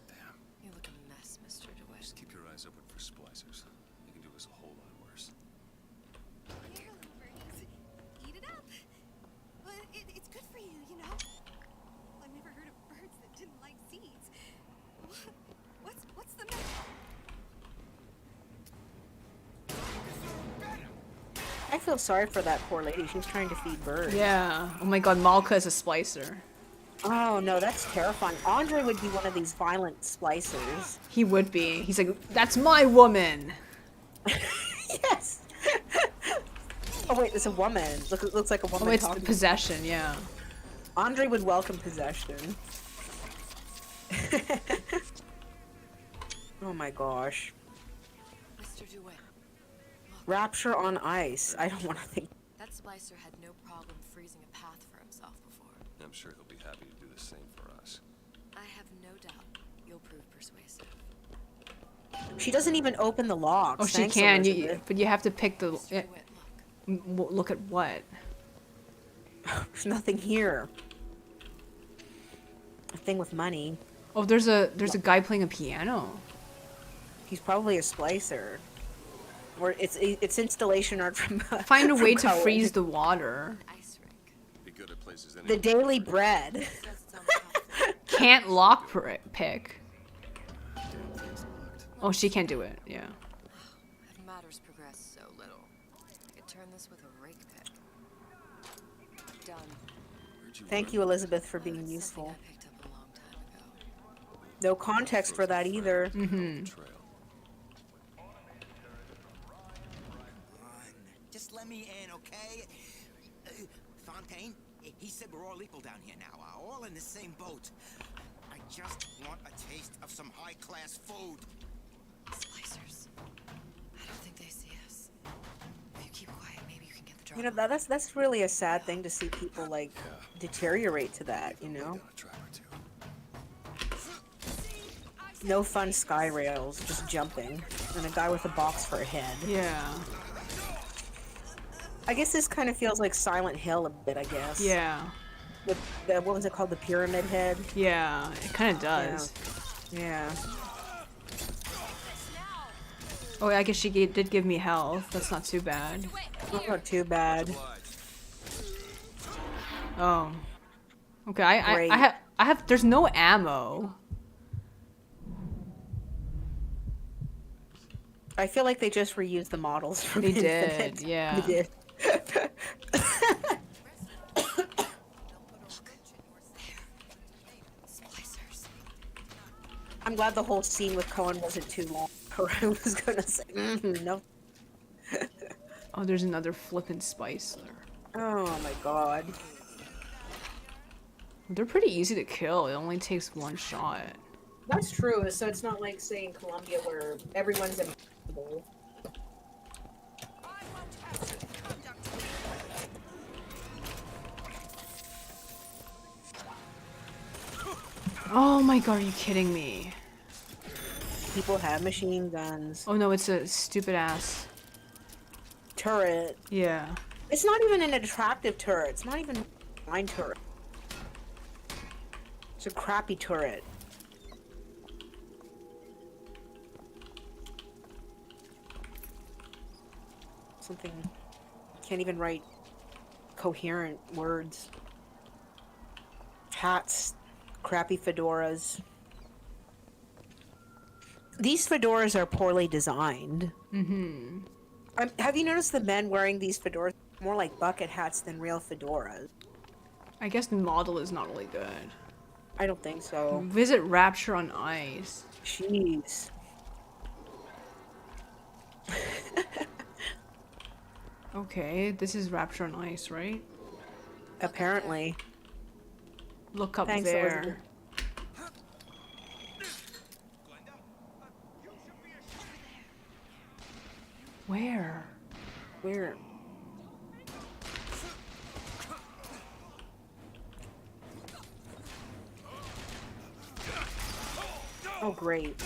Damn. You look a mess, Mr. DeWitt. Just keep your eyes open for splicers. You can do us a whole lot worse. Here, little birdies. Eat it up. Well, it's good for you, you know. I've never heard of birds that didn't like seeds. What's the matter? I feel sorry for that poor lady. She's trying to feed birds. Yeah. Oh my god, Malka is a splicer. Oh no, that's terrifying. Andre would be one of these violent splicers. He would be. He's like, that's my woman. Yes. Oh wait, it's a woman. Looks like a woman. Oh, it's talking. possession, yeah. Andre would welcome possession. Oh my gosh. Mr. DeWitt, look, Rapture on ice. I don't want to think. that splicer had no problem freezing a path for himself before. I'm sure he'll be happy to do the same for us. I have no doubt you'll prove persuasive. She doesn't even open the locks. Oh, she Thanks, can, Elizabeth. but you have to pick the... Mr. DeWitt, look. Look at what? There's nothing here. A thing with money. Oh, there's a guy playing a piano. He's probably a splicer. Or it's installation art from Find a from way to Cohen. freeze the water. Ice rink. Be good at places The anyway. Daily Bread. Says it's on the top. Can't lock pick. Damn thing's locked. Oh, she can't do it. Yeah. Have matters progressed so little? I could turn this with a rake pick. Done. Where'd you Thank learn you, Elizabeth, for It's being something useful. I picked up a long time ago. No context for that either. Mm-hmm. Trail. Just let me in, okay? Fontaine, he said we're all equal down here now, all in the same boat. I just want a taste of some high-class food. Splicers. I don't think they see us. If you keep quiet, maybe you can get the drop. You know, that's really a sad thing to see people like deteriorate to that, you know? Down a track or two. No fun sky rails, just jumping. And a guy with a box for a head. Yeah. I guess this kind of feels like Silent Hill a bit, I guess. Yeah. The what was it called? The Pyramid Head? Yeah. It kind of does. Yeah. Oh, I guess she did give me health. That's not too bad. Not too bad. Oh. Okay, I Great. have there's no ammo. I feel like they just reused the models from They Infinite. did, yeah. They did. Splicers. I'm glad the whole scene with Cohen wasn't too long. Or I was gonna say, no. Oh, there's another flippin' spicer. Oh my god. They're pretty easy to kill. It only takes one shot. That's true. So it's not like, say, in Colombia where everyone's invisible. Oh my god, are you kidding me? People have machine guns. Oh no, it's a stupid ass. Turret. Yeah. It's not even an attractive turret. It's not even a fine turret. It's a crappy turret. Something can't even write coherent words. Hats, crappy fedoras. These fedoras are poorly designed. Mm-hmm. Have you noticed the men wearing these fedoras more like bucket hats than real fedoras? I guess the model is not really good. I don't think so. Visit Rapture on Ice. Jeez. Okay, this is Rapture on Ice, right? Apparently. Look up Thanks, there. Elizabeth. Where? Where? Oh, great.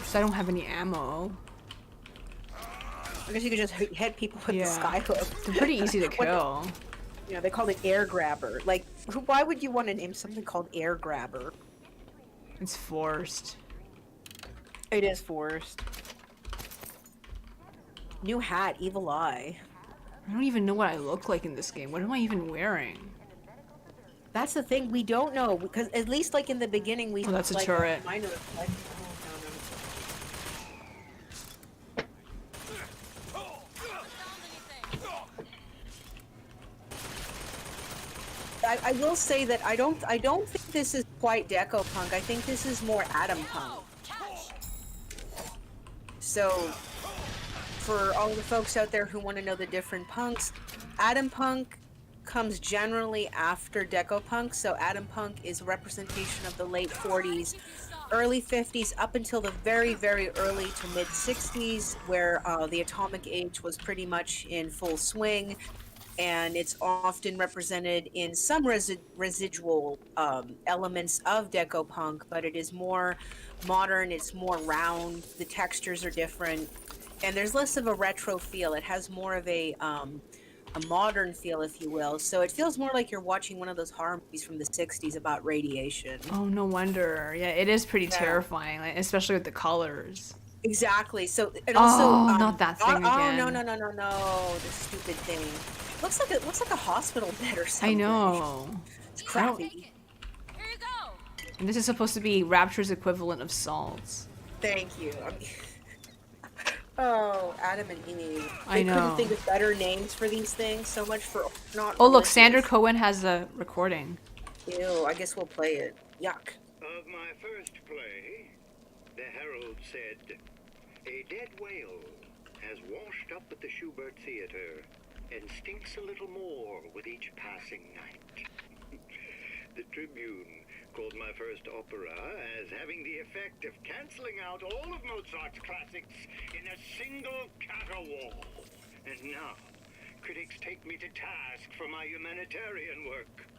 So I don't have any ammo. I guess you could just hit people with the skyhook. They're pretty easy to kill. You know, they called it air grabber. Like, why would you want to name something called air grabber? It's forced. It is forced. New hat, evil eye. I don't even know what I look like in this game. What am I even wearing? That's the thing, we don't know, because at least like in the beginning we Oh, that's a like, turret. minor, like, I will say that I don't think this is quite Deco-Punk. I think this is more Atom-Punk. So, for all the folks out there who want to know the different punks, Atom-Punk comes generally after Deco-Punk. So Atom-Punk is a representation of the late 40s, early 50s, up until the very, very early to mid 60s, where the atomic age was pretty much in full swing. And it's often represented in some residual elements of Deco-Punk, but it is more modern, it's more round, the textures are different, and there's less of a retro feel. It has more of a modern feel, if you will. So it feels more like you're watching one of those horror movies from the 60s about radiation. Oh, no wonder. Yeah, it is pretty terrifying, like, especially with the colors. Exactly. So, and also, not that thing again. Oh, no, this stupid thing. Looks like a hospital bed or something. I know. It's crappy. Here you go. And this is supposed to be Rapture's equivalent of salts. Thank you. Oh, Adam and Eve. I know. Couldn't think of better names for these things. So much for not. Oh, look, Ulysses. Sander Cohen has a recording. Ew, I guess we'll play it. Yuck. Of my first play, the Herald said, "A dead whale has washed up at the Schubert Theater and stinks a little more with each passing night." The Tribune called my first opera as having the effect of canceling out all of Mozart's classics in a single caterwaul. And now, critics take me to task for my humanitarian work.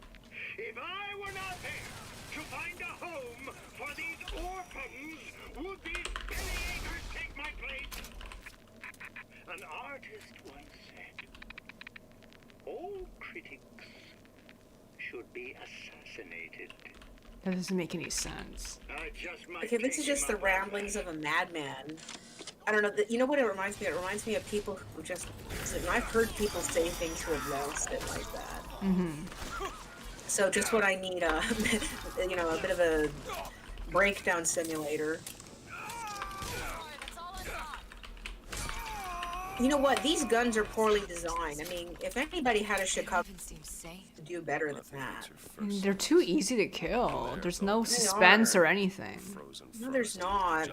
If I were not there to find a home for these orphans, would these bellyachers take my place? An artist once said, "All critics should be assassinated." That doesn't make any sense. Okay, this is just the ramblings of a madman. I don't know. You know what it reminds me of? It reminds me of people who just. And I've heard people say things who have lost it like that. Mm-hmm. So just what I need, you know, a bit of a breakdown simulator. You know what? These guns are poorly designed. I mean, if anybody had a Chicago, do better than that. They're too easy to kill. There's no suspense or anything. No, there's not.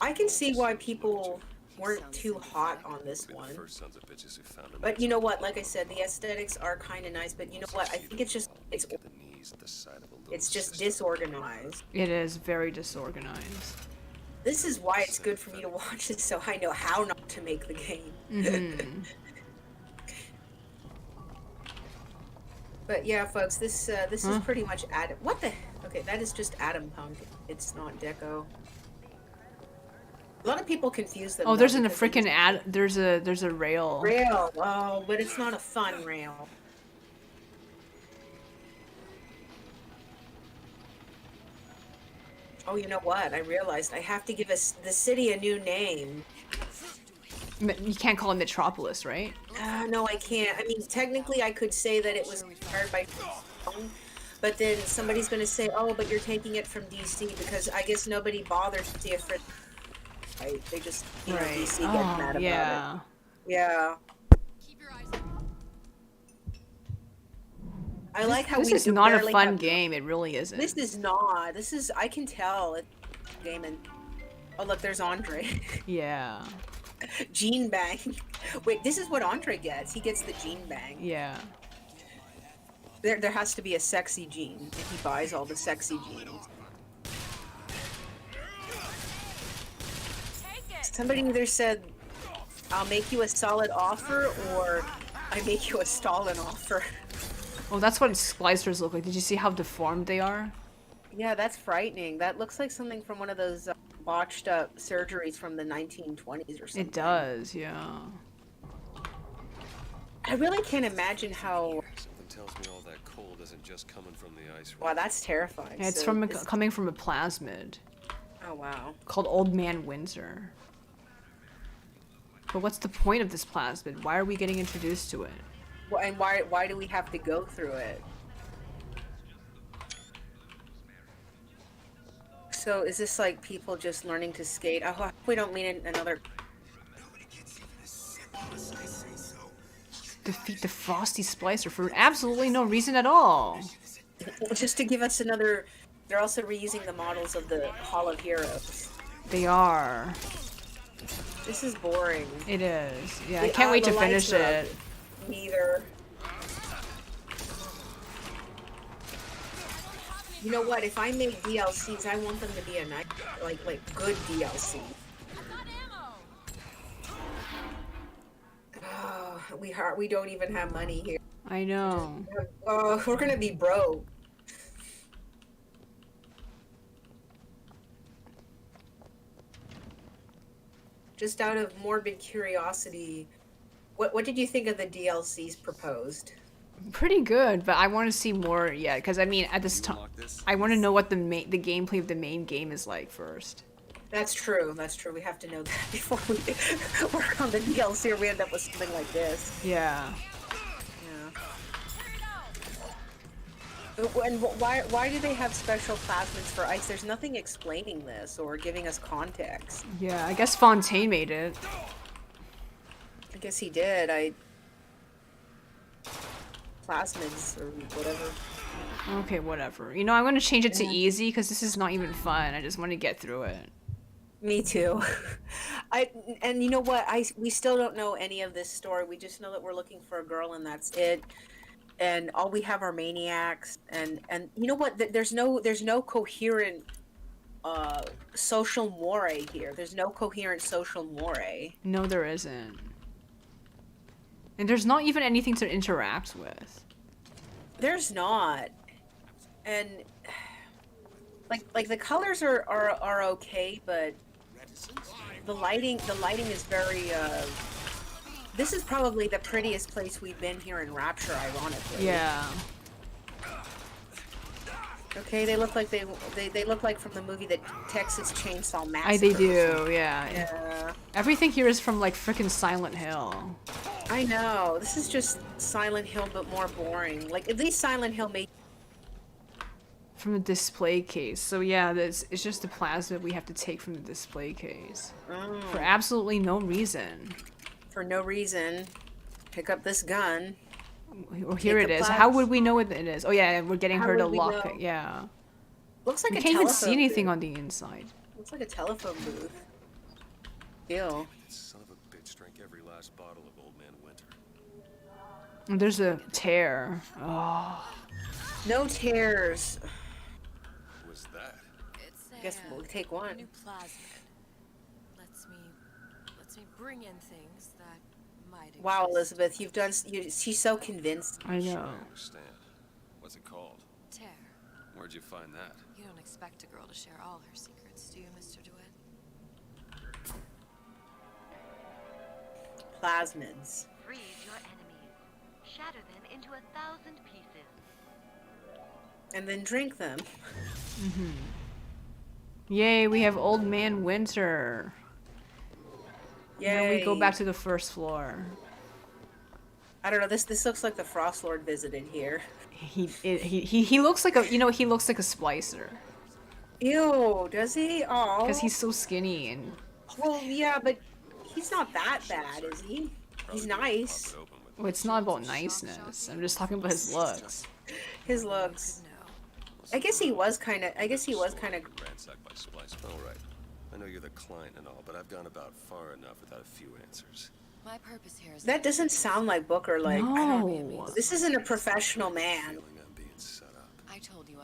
I can see why people weren't too hot on this one. But you know what? Like I said, the aesthetics are kind of nice. But you know what? I think it's just it's just disorganized. It is very disorganized. This is why it's good for me to watch this, so I know how not to make the game. Mm-hmm. But yeah, folks, this is pretty much Adam. What the? Okay, that is just Atom-Punk. It's not Deco. A lot of people confuse them. Oh, there's a freaking there's a rail. Rail. Oh, but it's not a fun rail. Oh, you know what? I realized I have to give the city a new name. You can't call it Metropolis, right? No, I can't. I mean, technically, I could say that it was inspired by, but then somebody's going to say, "Oh, but you're taking it from DC," because I guess nobody bothers to see it for. Right? They just, you know, DC get mad about it. Yeah. Keep your eyes open. I like how this is not a fun game. It really isn't. This is not. This is. I can tell. It's game and. Oh look, there's Andre. Yeah. Gene bang. Wait, this is what Andre gets. He gets the gene bang. Yeah. There has to be a sexy gene, and he buys all the sexy genes. Somebody either said, I'll make you a solid offer, or I make you a Stalin offer. Oh, that's what splicers look like. Did you see how deformed they are? Yeah, that's frightening. That looks like something from one of those botched up surgeries from the 1920s or something. It does, yeah. I really can't imagine how... Something tells me all that cold isn't just coming from the ice. Wow, that's terrifying. Yeah, it's So from this- coming from a plasmid Oh, wow. called Old Man Windsor. But what's the point of this plasmid? Why are we getting introduced to it? And why do we have to go through it? So is this like people just learning to skate? I hope we don't mean another... Defeat the Frosty Splicer for absolutely no reason at all. Just to give us another... They're also reusing the models of the Hall of Heroes. They are. This is boring. It is. Yeah, I can't wait to finish it. Neither. You know what? If I make DLCs, I want them to be a nice, like good DLC. Oh, we don't even have money here. I know. Oh, we're gonna be broke. Just out of morbid curiosity, what did you think of the DLCs proposed? Pretty good, but I want to see more yet. Because I mean, at this time, I want to know what the gameplay of the main game is like first. That's true. That's true. We have to know that before we work on the DLC, or we end up with something like this. Yeah. And why do they have special plasmids for ice? There's nothing explaining this or giving us context. Yeah, I guess Fontaine made it. I guess he did. Plasmids or whatever. Okay, whatever. You know, I'm gonna change it to easy because this is not even fun. I just want to get through it. Me too. And you know what? We still don't know any of this story. We just know that we're looking for a girl and that's it. And all we have are maniacs. And you know what? There's no coherent social moray here. There's no coherent social moray. No, there isn't. And there's not even anything to interact with. There's not. And like the colors are okay, but the lighting is very this is probably the prettiest place we've been here in Rapture, ironically. Yeah. Okay, they look like they look like from the movie The Texas Chainsaw Massacre. They do, yeah. Yeah. Everything here is from like frickin' Silent Hill. I know. This is just Silent Hill, but more boring. Like, at least Silent Hill made... From a display case. So yeah, it's just the plasma we have to take from the display case. For absolutely no reason. For no reason. Pick up this gun. Well, here it is. How would we know what it is? Oh yeah, we're getting her to lock it. Yeah. Looks like we a can't even telephone see anything booth. on the inside. Looks like a telephone booth. Ew. Son of a bitch drank every last bottle of Old Man Winter. And there's a tear. Oh. No tears. What's that? It's I guess we'll take one. new plasmid. Lets me bring in things that might exist. Wow, Elizabeth, you've done... she's so convinced. I know. I understand. What's it called? Tear. Where'd you find that? You don't expect a girl to share all her secrets, do you, Mr. DeWitt? Plasmids. Freeze your enemies. Shatter them into 1,000 pieces. And then drink them. Yay, we have Old Man Winter. Yay. And then we go back to the first floor. I don't know, this looks like the Frost Lord visited here. He looks like a, you know, he looks like a splicer. Ew, does he? Oh. Because he's so skinny and... Well, yeah, but he's not that bad, is he? He's nice. Well, it's not about niceness. I'm just talking about his looks. His looks. I guess he was kind of. Ransacked by Splice. All right. I know you're the client and all, but I've gone about far enough without a few answers. My purpose here is That doesn't sound like Booker. Like, I don't No. This isn't a professional man. Feeling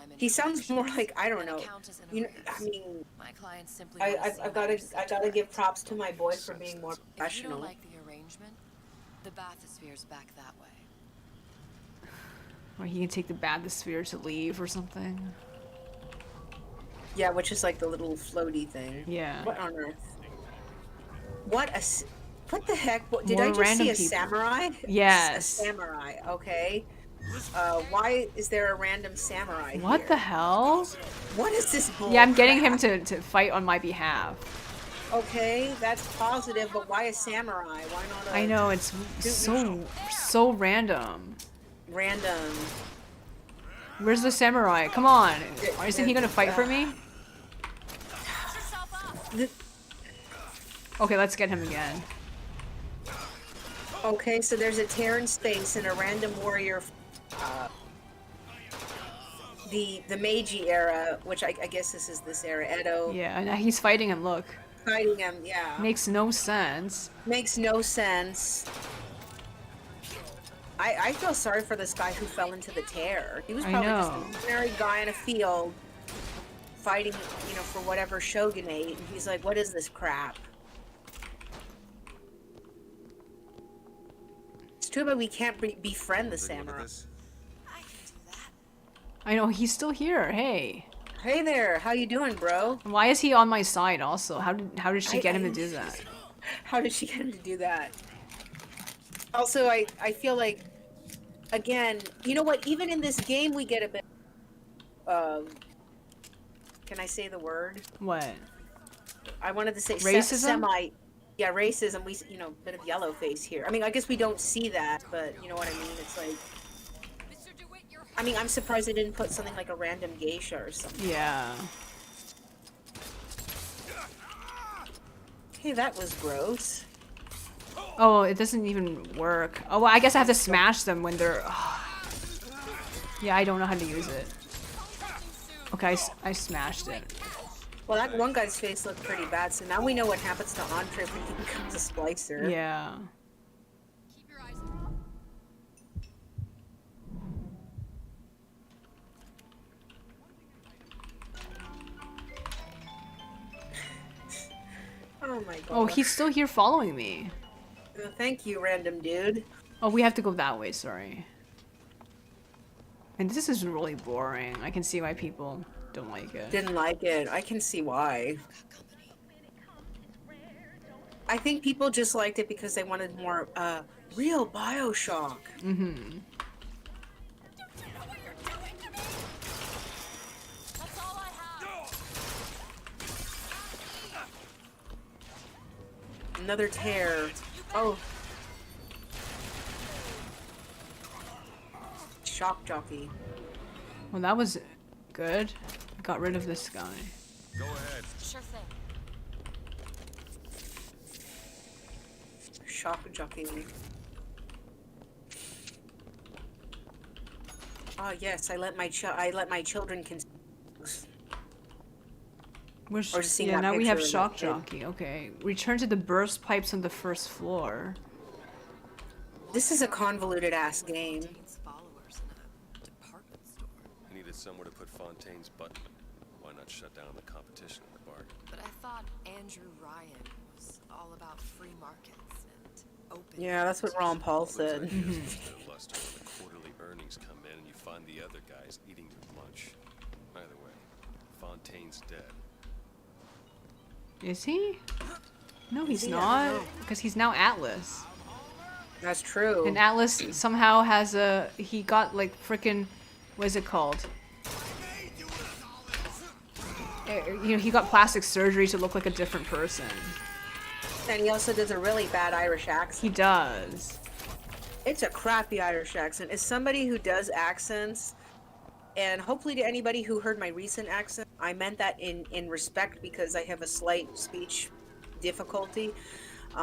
I'm in He sounds more collections. like, I don't An know. account is in You know, I arrears. mean, My clients simply want to see I've matters I set to gotta give rights. props to my boy for being more If you don't professional. like the arrangement, the bathysphere's back that way. Or he can take the bathysphere to leave or something. Yeah, which is like the little floaty thing. Yeah. What on earth? What the heck? What, did More I just random see a people. samurai? Yes. A samurai, okay. Why is there a random samurai What here? the hell? What is this bull Yeah, I'm getting crap? him to fight on my behalf. Okay, that's positive, but why a samurai? Why not a... I know, it's so random. Random. Where's the samurai? Come on. Isn't he gonna fight for me? Okay, let's get him again. Okay, so there's a tear in space and a random warrior... the Meiji era, which I guess this is this era, Edo. Yeah, and he's fighting him, look. Fighting him, yeah. Makes no sense. Makes no sense. I feel sorry for this guy who fell into the tear. He was probably just an ordinary guy in a field fighting, you know, for whatever shogunate, and he's like, what is this crap? It's too bad we can't befriend the samurai. I know, he's still here, hey. Hey there, how you doing, bro? Why is he on my side also? How did she get him to do that? How did she get him to do that? Also, I feel like, again, you know what? Even in this game, we get a bit. Can I say the word? What? I wanted to say racism. Yeah, racism. We, you know, bit of yellow face here. I mean, I guess we don't see that, but you know what I mean. It's like. I mean, I'm surprised they didn't put something like a random geisha or something. Yeah. Hey, that was gross. Oh, it doesn't even work. Oh, well, I guess I have to smash them when they're... Yeah, I don't know how to use it. Okay, I smashed it. Well, that one guy's face looked pretty bad, so now we know what happens to Entree when he becomes a splicer. Yeah. Oh my god. Oh, he's still here following me. Thank you, random dude. Oh, we have to go that way, sorry. And this is really boring. I can see why people don't like it. Didn't like it. I can see why. I think people just liked it because they wanted more, real Bioshock. Mm-hmm. Another tear. Oh. Shock jockey. Well, that was good. I got rid of this guy. Go ahead. Sure thing. Shock jockey. Oh yes, I let my children Yeah, now we have shock jockey. Okay. Return to the burst pipes on the first floor. This is a convoluted ass game. I needed somewhere to put Fontaine's button. Why not shut down the competition in the bar? But I thought Andrew Ryan was all about free markets and open. Yeah, that's what Ron Paul said. Luster when the quarterly earnings come in and you find the other guys eating your lunch. Either way, Fontaine's dead. Is he? No, he's he? not. Because he's now Atlas. That's true. And Atlas somehow has a... He got like frickin'... What is it called? You know, he got plastic surgery to look like a different person. And he also does a really bad Irish accent. He does. It's a crappy Irish accent. As somebody who does accents, and hopefully to anybody who heard my recent accent, I meant that in respect because I have a slight speech difficulty.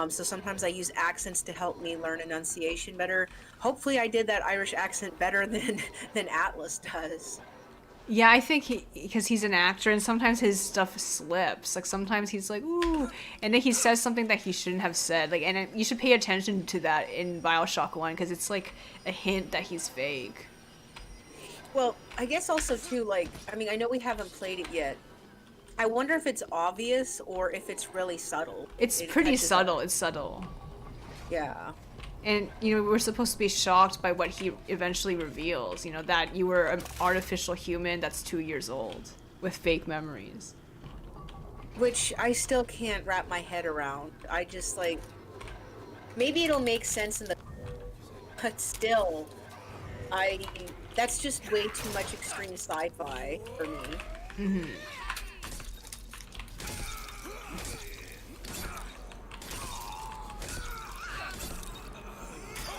So sometimes I use accents to help me learn enunciation better. Hopefully I did that Irish accent better than Atlas does. Yeah, I think because he's an actor and sometimes his stuff slips. Like sometimes he's like, ooh, and then he says something that he shouldn't have said. Like, and you should pay attention to that in Bioshock 1 because it's like a hint that he's fake. Well, I guess also too, like, I mean, I know we haven't played it yet. I wonder if it's obvious or if it's really subtle. It's It pretty catches up. subtle. It's subtle. Yeah. And, you know, we're supposed to be shocked by what he eventually reveals. You know, that you were an artificial human that's 2 years old with fake memories. Which I still can't wrap my head around. I just, like, maybe it'll make sense in the, but still, that's just way too much extreme sci-fi for me. Mm-hmm.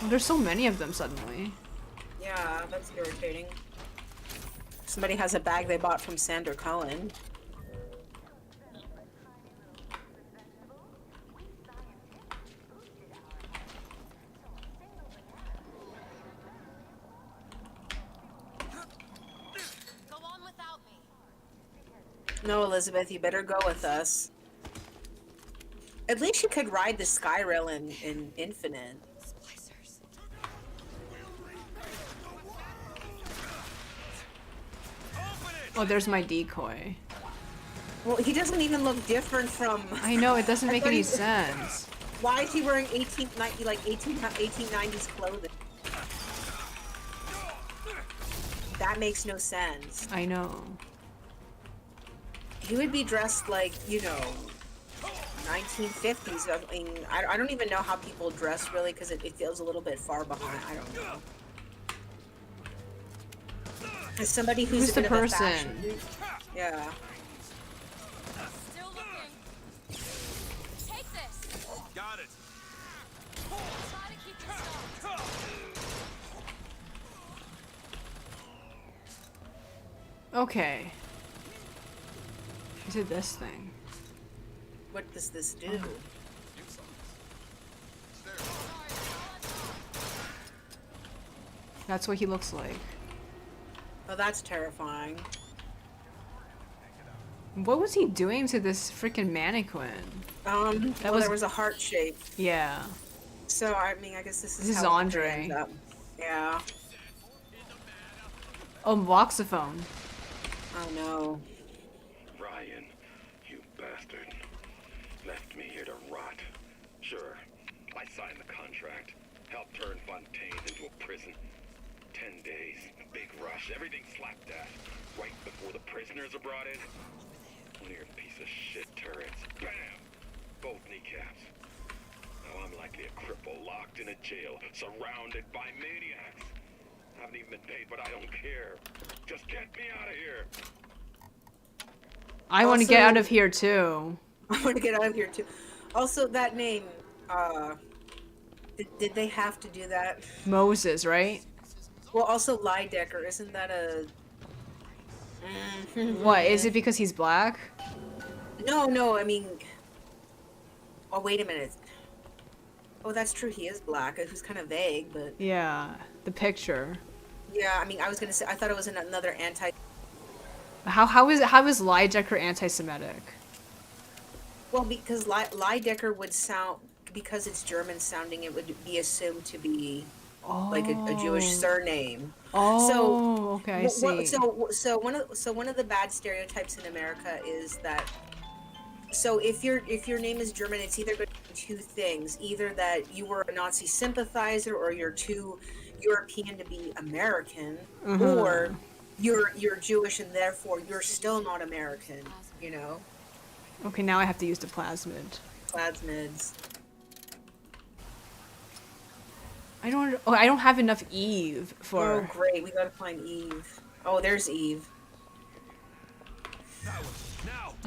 Well, there's so many of them suddenly. Yeah, that's irritating. Somebody has a bag they bought from Sander Cohen. Go on without me. No, Elizabeth, you better go with us. At least you could ride the Skyrail in Infinite. Splicers. Oh, there's my decoy. Well, he doesn't even look different from... I know, it doesn't I make thought any he- sense. Why is he wearing 1890s clothing? That makes no sense. I know. He would be dressed like, you know, 1950s. I mean, I don't even know how people dress really because it feels a little bit far behind. I don't know. As somebody who's Who's a the bit of a person? fashion- Yeah. Still looking. Take this. Got it. Try to keep this stopped. Okay. Is it this thing? What does this do? That's what he looks like. Oh, that's terrifying. What was he doing to this freaking mannequin? Well, was- there was a heart shape. Yeah. So, I mean, I guess this is This is how it Andre. ends up. Yeah. Oh, voxophone. Oh, no. Ryan, you bastard. Left me here to rot. Sure, I signed the contract. Helped turn Fontaine into a prison. 10 days, big rush, everything slapdash. Right before the prisoners are brought in. Weird piece of shit turrets. Bam! Both kneecaps. Now I'm likely a cripple locked in a jail, surrounded by maniacs. Haven't even been paid, but I don't care. Just get me out of here. I want to get Also- out of here too. I want to get out of here, too. Also, that name, did they have to do that? Moses, right? Well, also Lydecker, isn't that a... What, is it because he's black? No, I mean... Oh, wait a minute. Oh, that's true, he is black. It was kind of vague, but... Yeah, the picture. Yeah, I mean, I was gonna say, I thought it was another anti... How is Lydecker anti-Semitic? Well, because Lydecker would sound... Because it's German sounding, it would be assumed to be like a Jewish surname. Oh, okay, I see. So one of the bad stereotypes in America is that if your name is German, it's either going to be two things: either that you were a Nazi sympathizer, or you're too European to be American, or you're Jewish and therefore you're still not American. You know, Okay, now I have to use the plasmid. plasmids. I don't have enough Eve Oh, for... great! We gotta find Eve. Oh, there's Eve.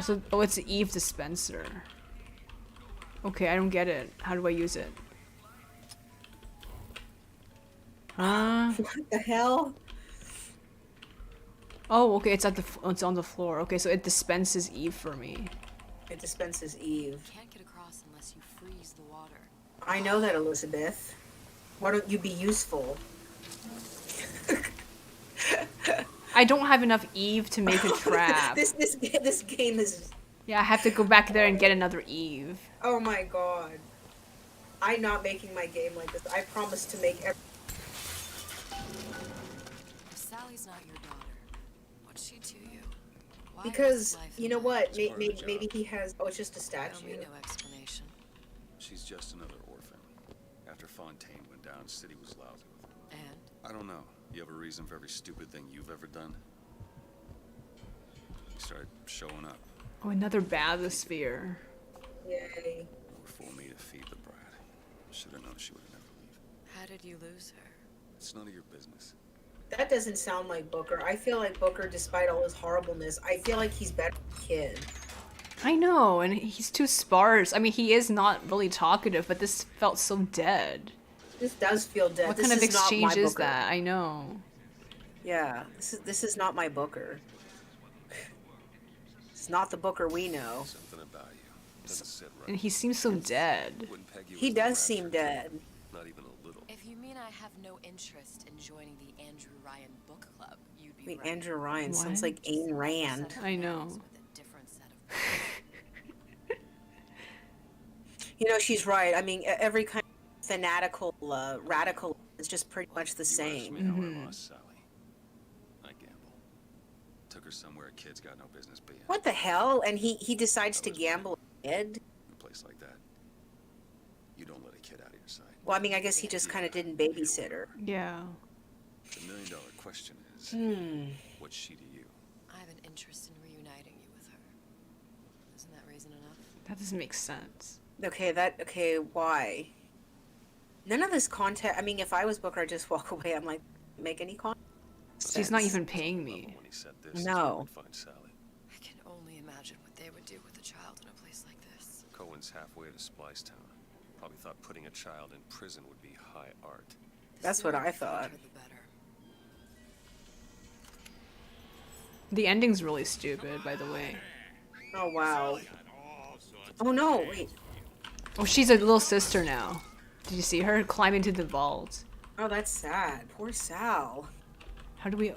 So, oh, it's the Eve dispenser. Okay, I don't get it. How do I use it? What the hell? Oh, okay, it's it's on the floor. Okay, so it dispenses Eve for me. It dispenses Eve. Can't get across unless you freeze the water. I know that, Elizabeth. Why don't you be useful? I don't have enough Eve to make a trap. This game is... Yeah, I have to go back there and get another Eve. Oh my god. I'm not making my game like this. I promise to make every... If Sally Sally's not your daughter. What's she to you? Why Because risk life you and know limb? what? It's part of the Maybe job. he has. Oh, it's just a Tell me statue. no explanation. She's just another orphan. After Fontaine went down, City was lousy with her. And I don't know. You have a reason for every stupid thing you've ever done? He started showing up. Oh, another bathysphere. Yay. For me to feed the brat. Should have known she would never leave. how did you lose her? It's none of your business. That doesn't sound like Booker. I feel like Booker, despite all his horribleness, I feel like he's better than a kid. I know, and he's too sparse. I mean, he is not really talkative, but this felt so dead. This does feel dead. What This kind of is not my exchange is Booker. that? I know. Yeah, this is not my Booker. It's not the Booker we know. Something about you. Doesn't sit right. And he seems so dead. Wouldn't peg you He as the does raptor. seem dead. Not even a little. If you mean I have no interest in joining the Andrew Ryan Book Club, you'd be Wait, right. Andrew Ryan sounds What? like Ayn Rand. I know. With a different set of You know, she's right. I mean, every kind of fanatical, radical is just pretty much the You asked same. me how I lost Sally. I gamble. Took her somewhere kids got no business being. What the hell? And he decides to gamble dead? In a place like that, you don't let a kid out of your sight. Well, I mean, I guess he just kind of didn't babysit her. Yeah. The $1 million question is, what's she to you? I have an interest in reuniting you with her. Isn't that reason enough? That doesn't make sense. Okay, why? None of this content, I mean, if I was Booker, I'd just walk away. I'm like, make any content? She's not even paying me. When he said this, No. would find Sally. I can only imagine what they would do with a child in a place like this. Cohen's halfway to Splicetown. Probably thought putting a child in prison would be high art. The That's what sooner I we find thought. her, the better. The ending's really stupid, by the way. Oh, wow. Oh, no, wait. Oh, she's a little sister now. Did you see her climb into the vault? Oh, that's sad. Poor Sal. How do we...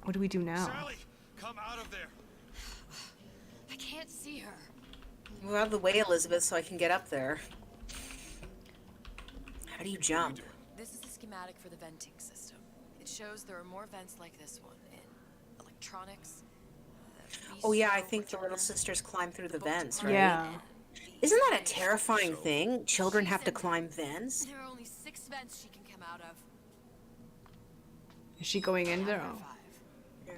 What do we do now? Sally, come out of there. I can't see her. Move out of the way, Elizabeth, so I can get up there. How do you jump? This is a schematic for the venting system. It shows there are more vents like this one in electronics. Oh, yeah, I think the little sisters climb through the vents, right? Yeah. Isn't that a terrifying thing? Children have to climb vents? There are only 6 vents she can come out of. Is she going in there? Oh. 5.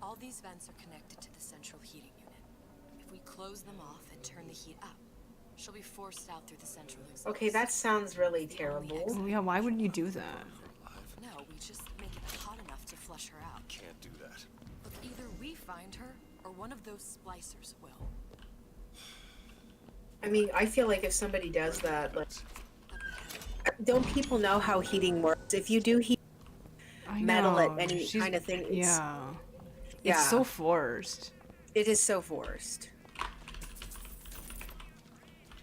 All these vents are connected to the central heating unit. If we close them off and turn the heat up, she'll be forced out through the central exhaust. Okay, that sounds really terrible. Oh, yeah, why wouldn't you do that? No, we just make it hot enough to flush her out. Can't do that. Look, either we find her, or one of those splicers will. I mean, I feel like if somebody does that, like, don't people know how heating works? If you do heat I metal at know. any She's- kind of thing, it's, Yeah. yeah, It's so forced. it is so forced.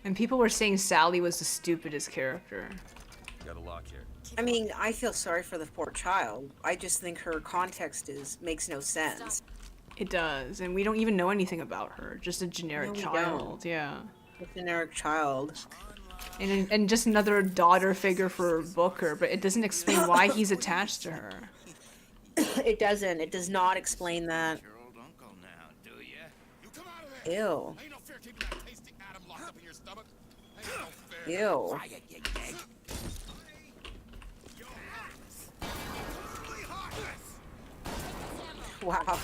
And people were saying Sally was the stupidest character. Got a lock here. I mean, I feel sorry for the poor child. I just think her context makes no sense. It does, and we don't even know anything about her. Just a generic No, we child, yeah. A generic child. And just another daughter figure for Booker, but it doesn't explain why he's attached to her. It doesn't. It does not explain that. Your old uncle now, do ya? You come out of there. Ew. Ain't no fair keeping that tasty atom locked up in your stomach. Ain't no fair. Ew. Quiet, you gag. Wow.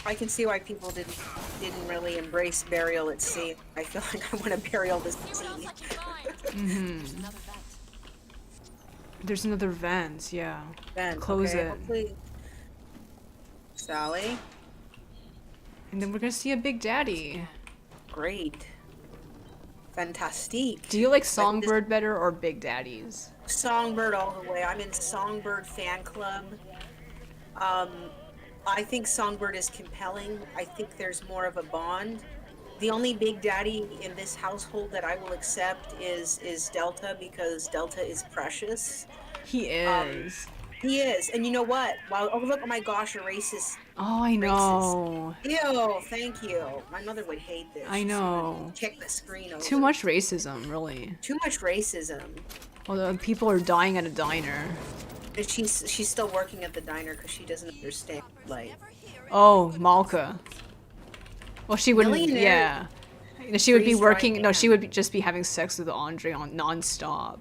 I can see why people didn't really embrace burial at sea. I feel like I want to burial this sea. Another vent. There's another vent, yeah. Then, Close okay, it. hopefully- Sally, And then we're gonna see a Big Daddy. great. Fantastique. Do you like Songbird better or Big Daddies? Songbird all the way. I'm in Songbird fan club. I think Songbird is compelling. I think there's more of a bond. The only Big Daddy in this household that I will accept is Delta, because Delta is precious. He is. He is. And you know what? Wow, oh look, oh my gosh, a racist. Oh, I know. Ew, thank you. My mother would hate this. I know. Kick the screen over. Too much racism, really. Too much racism. Well, the people are dying at a diner. And she's still working at the diner because she doesn't understand. Like, Oh, Malka. Well, she wouldn't. Millionaire Yeah. You know, she would be freeze-dried working. No, she ham. would just be having sex with Andre on nonstop.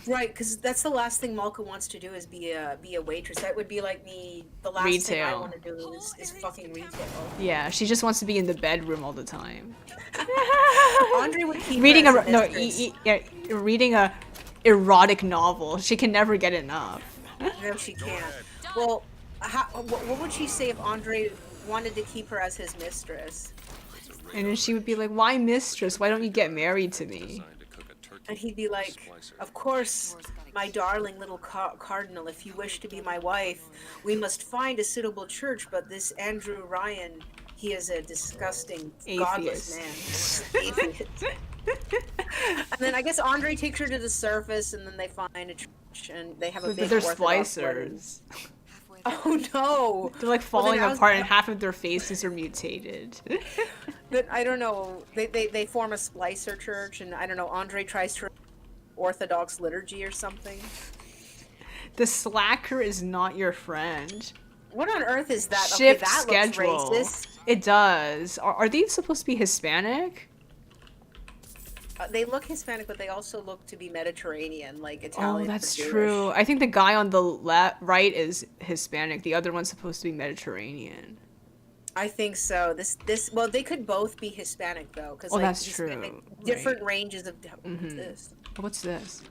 Right, because that's the last thing Malka wants to do is be a waitress. That would be like me. The last thing I Retail. want to do is fucking retail. Yeah, she just wants to be in the bedroom all the time. Andre would keep Reading her a as no, mistress. yeah, reading a erotic novel. She can never get enough. No, she can't. Well, what would she say if Andre wanted to keep her as his mistress? And then she would be like, "Why, mistress? Why don't you get married to me?" And he'd be like, "Of course, my darling little cardinal, if you wish to be my wife, we must find a suitable church, but this Andrew Ryan, he is a disgusting, godless Atheist. man." Atheist. And then I guess Andre takes her to the surface, and then they find a church, and they have a But big they're Orthodox wedding. splicers. Oh no! They're like Well, then falling I was- apart, and half of their faces are mutated. But I don't know. They form a splicer church, and I don't know. Andre tries to Orthodox liturgy or something. The slacker is not your friend. What on earth is that? Shift okay, that schedule. looks racist. It does. Are these supposed to be Hispanic? They look Hispanic, but they also look to be Mediterranean, like Oh, Italian. that's or Jewish. true. I think the guy on the right is Hispanic. The other one's supposed to be Mediterranean. I think so. Well, they could both be Hispanic though, because Oh, like that's Hispanic- true. different ranges of Mhm. this. What's this?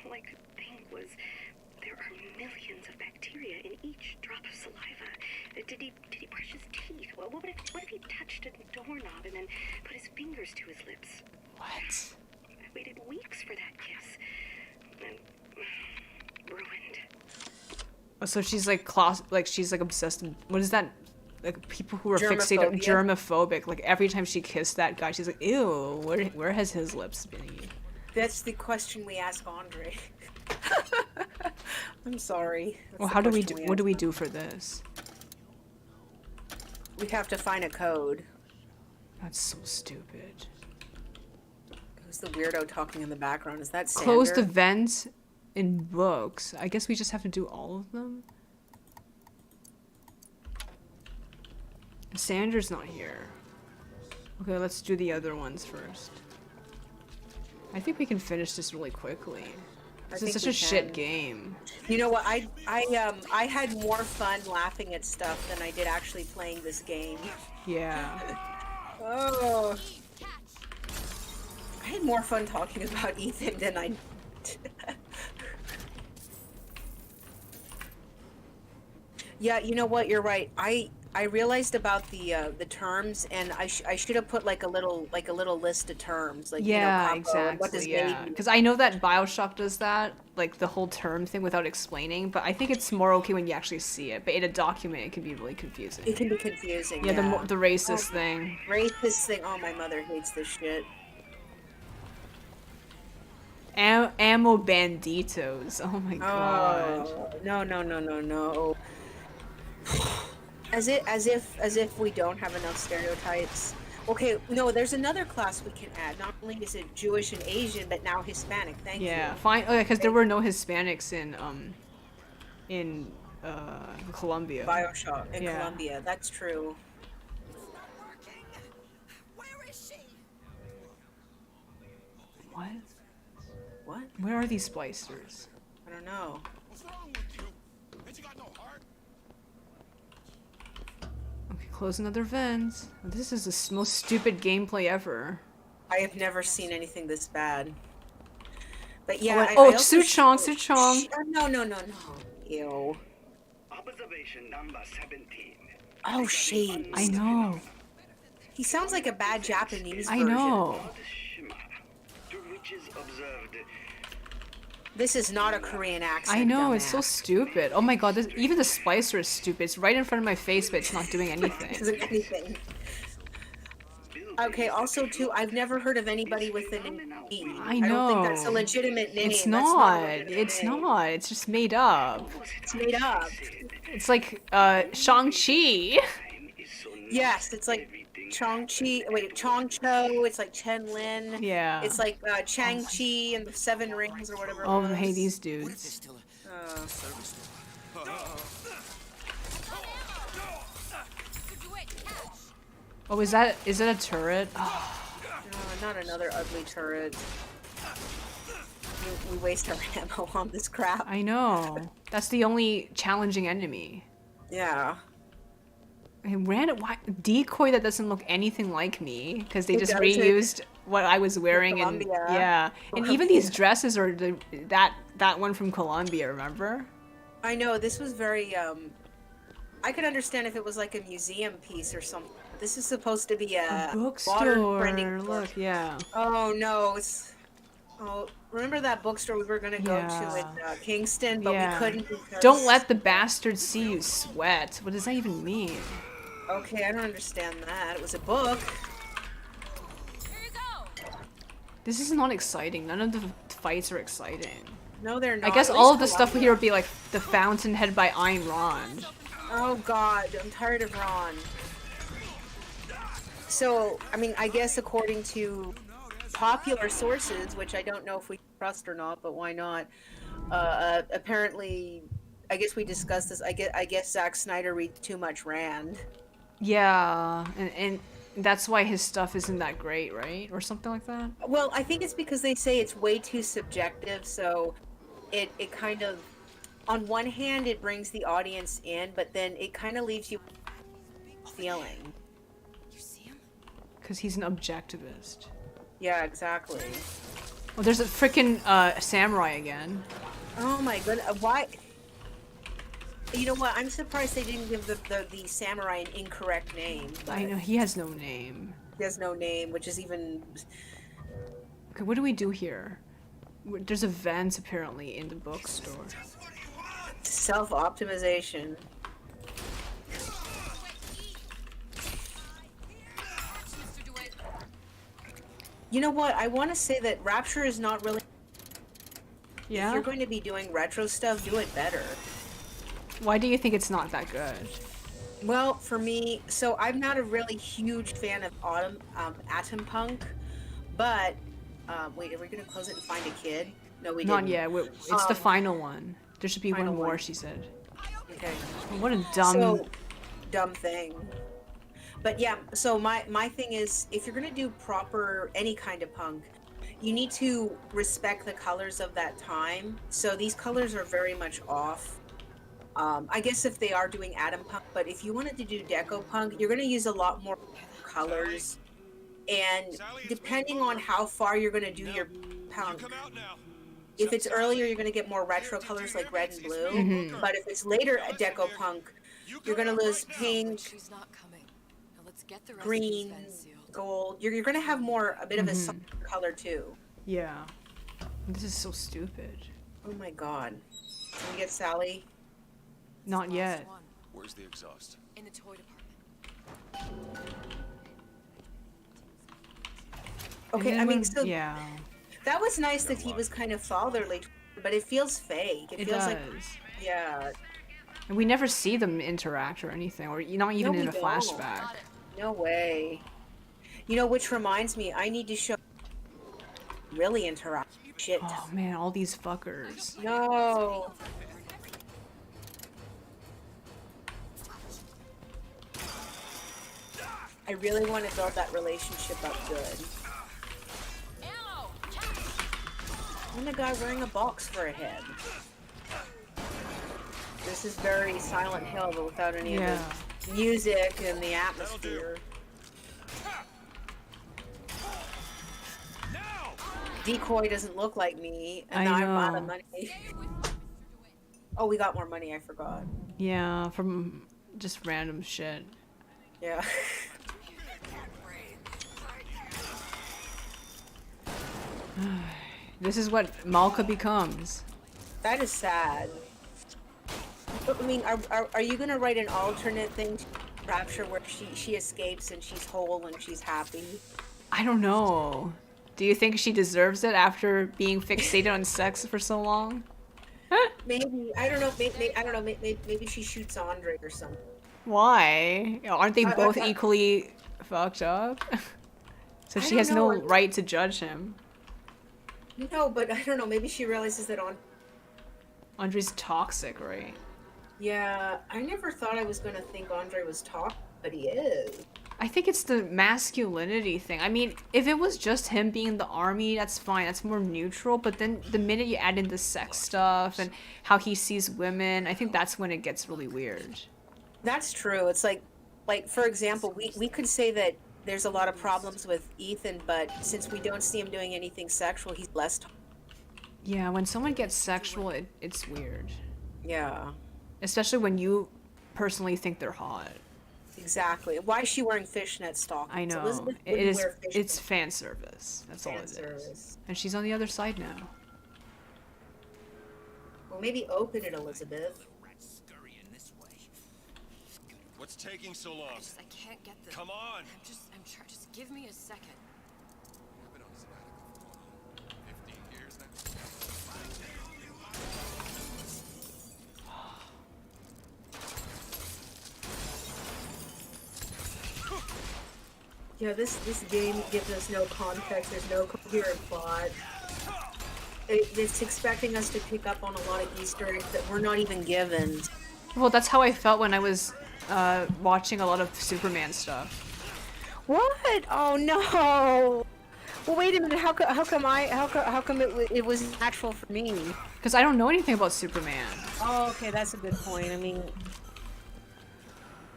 All I could think was there are millions of bacteria in each drop of saliva. Did he brush his teeth? Well, what if he touched a doorknob and then put his fingers to his lips? What? I waited weeks for that kiss. And ruined. Oh, so she's like she's like obsessed. What is that? Like people who are fixated, Germophobia. germophobic. Like every time she kissed that guy, she's like, "Ew, where has his lips been?" That's the question we ask Andre. I'm sorry. That's Well, the how do we question do? What do ask. we do for this? We have to find a code. That's so stupid. Who's the weirdo talking in the background? Is that Sander? Closed events in books. I guess we just have to do all of them. Sandra's not here. Okay, let's do the other ones first. I think we can finish this really quickly. This is think such we a shit can. game. You know what? I had more fun laughing at stuff than I did actually playing this game. Yeah. Oh. I had more fun talking about Ethan than I. Yeah, you know what? You're right. I realized about the terms, and I should have put like a little list of terms, like Yeah, combo, and what exactly. does Yeah, mean. because I know that Bioshock does that, like the whole term thing without explaining. But I think it's more okay when you actually see it. But in a document, it can be really confusing. It can be confusing. Yeah, Yeah, the racist thing. Racist thing. Oh, my mother hates this shit. Ammo banditos. Oh my god. Oh no. As if we don't have enough stereotypes. Okay, no, there's another class we can add. Not only is it Jewish and Asian, but now Hispanic. Thank you. Yeah, fine. Oh, yeah, because there were no Hispanics in Colombia. Bioshock in Yeah. Colombia. That's true. What? What? Where are these splicers? I don't know. What's wrong with you? Ain't you got no heart? Okay, close another vent. This is the most stupid gameplay ever. I have never seen anything this bad. But yeah. I Oh, also Suchong, sh- Suchong. sh- No. Ew. Observation number 17. Oh, shade. I know. He sounds like a bad Japanese I version. know. Two witches observed. This is not a Korean accent. I know, it's so dumbass. stupid. Oh my god, even the splicer is stupid. It's right in front of my face, but it's not doing anything. Isn't anything. Okay, also too, I've never heard of anybody with an E. I I don't think know. that's a legitimate name. It's That's not. a legitimate It's name. not. It's just made up. It's made up. It's like Shang-Chi. Yes, it's like Chong-Chi. Wait, Chong-Cho. It's like Chen Lin. Yeah. It's like Chang-Chi and the Seven Rings or whatever. Oh, it I hate was. these dudes. Service door. Oh, is it a turret? Not another ugly turret. We waste our ammo on this crap. I know. That's the only challenging enemy. Yeah. I ran it. Why decoy that doesn't look anything like me? Because they It just does, reused what I was wearing, and Columbia. yeah, and even these dresses are that one from Columbia. Remember? I know, this was very, I could understand if it was like a museum piece or something. This is supposed to be a modern trending Bookstore. store. Look, yeah. Oh no, it's... Oh, remember that bookstore we were gonna go to in Kingston, but we couldn't because... Don't let the bastards see you sweat. What does that even mean? Okay, I don't understand that. It was a book. This is not exciting. None of the fights are exciting. No, they're not. I guess At all least of the stuff Columbia. here would be like the Fountainhead by Ayn Rand. Oh god, I'm tired of Ron. So, I mean, I guess according to popular sources, which I don't know if we trust or not, but why not? Apparently, I guess we discussed this. I guess Zack Snyder reads too much Rand. Yeah, and that's why his stuff isn't that great, right? Or something like that? Well, I think it's because they say it's way too subjective, so it kind of, on one hand, it brings the audience in, but then it kind of leaves you feeling. Because he's an objectivist. Yeah, exactly. Oh, there's a freaking samurai again. Oh my goodness, why? You know what? I'm surprised they didn't give the samurai an incorrect name. I know, he has no name. He has no name, which is even... Okay, what do we do here? There's events apparently in the bookstore. Self-optimization. You know what? I want to say that Rapture is not really... Yeah? If you're going to be doing retro stuff, do it better. Why do you think it's not that good? Well, for me, so I'm not a really huge fan of Atom Punk, but wait, are we gonna close it and find a kid? No, we Not didn't. yet. It's the final one. There should be one Final more, one. she said. Okay. What a dumb... So, dumb thing. But yeah, so my thing is, if you're gonna do proper any kind of punk, you need to respect the colors of that time. So these colors are very much off. I guess if they are doing Atom Punk, but if you wanted to do Deco Punk, you're going to use a lot more colors. And depending on how far you're going to do your punk, if it's earlier, you're going to get more retro colors like red and blue. Mhm. But if it's later at Deco Punk, you're going to lose pink, green, gold. You're going to have more, a bit of a solid color too. Yeah. This is so stupid. Oh my god. Can we get Sally? Not yet. Where's the exhaust? In the toy department. Okay, And I then mean, when- so yeah, that was nice that he was kind of fatherly, but it feels fake. It it feels does. like, yeah, And we never see them interact or anything, or not even No, in we a don't. flashback. no way. You know, which reminds me, I need to show really interact. Shit. Oh man, all these fuckers. No. I really want to build that relationship up good. And a guy wearing a box for a head. This is very Silent Hill, but without any Yeah. of the music and the atmosphere. Decoy doesn't look like me, and I now I'm out of know. money. Oh, we got more money, I forgot. Yeah, from just random shit. Yeah. This is what Malka becomes. That is sad. But, I mean, are you gonna write an alternate thing to Rapture where she escapes and she's whole and she's happy? I don't know. Do you think she deserves it after being fixated on sex for so long? Maybe, I don't know. Maybe, I don't know. Maybe she shoots Andre or something. Why? Aren't they both I- equally fucked up? So I she don't has no know. right to judge him. No, but I don't know. Maybe she realizes that Andre's toxic, right? Yeah, I never thought I was gonna think Andre was toxic, but he is. I think it's the masculinity thing. I mean, if it was just him being in the army, that's fine. That's more neutral. But then the minute you add in the sex stuff and how he sees women, I think that's when it gets really weird. That's true. It's like for example, we could say that there's a lot of problems with Ethan, but since we don't see him doing anything sexual, he's less. Yeah, when someone gets sexual, it's weird. Yeah. Especially when you personally think they're hot. Exactly. Why is she wearing fishnet stockings? I know. Elizabeth It wouldn't is. wear fishnet. It's fan service. That's all Fan it is. service. And she's on the other side now. Well, maybe open it, Elizabeth. What's taking so long? I can't get the. Come on! I'm trying. Just give me a second. I've been on sabbatical for 15 years now. Yeah, this game gives us no context. There's no coherent plot. It's expecting us to pick up on a lot of Easter eggs that we're not even given. Well, that's how I felt when I was watching a lot of Superman stuff. What? Oh no! Well, wait a minute. How come it was natural for me? Because I don't know anything about Superman. Oh, okay, that's a good point. I mean,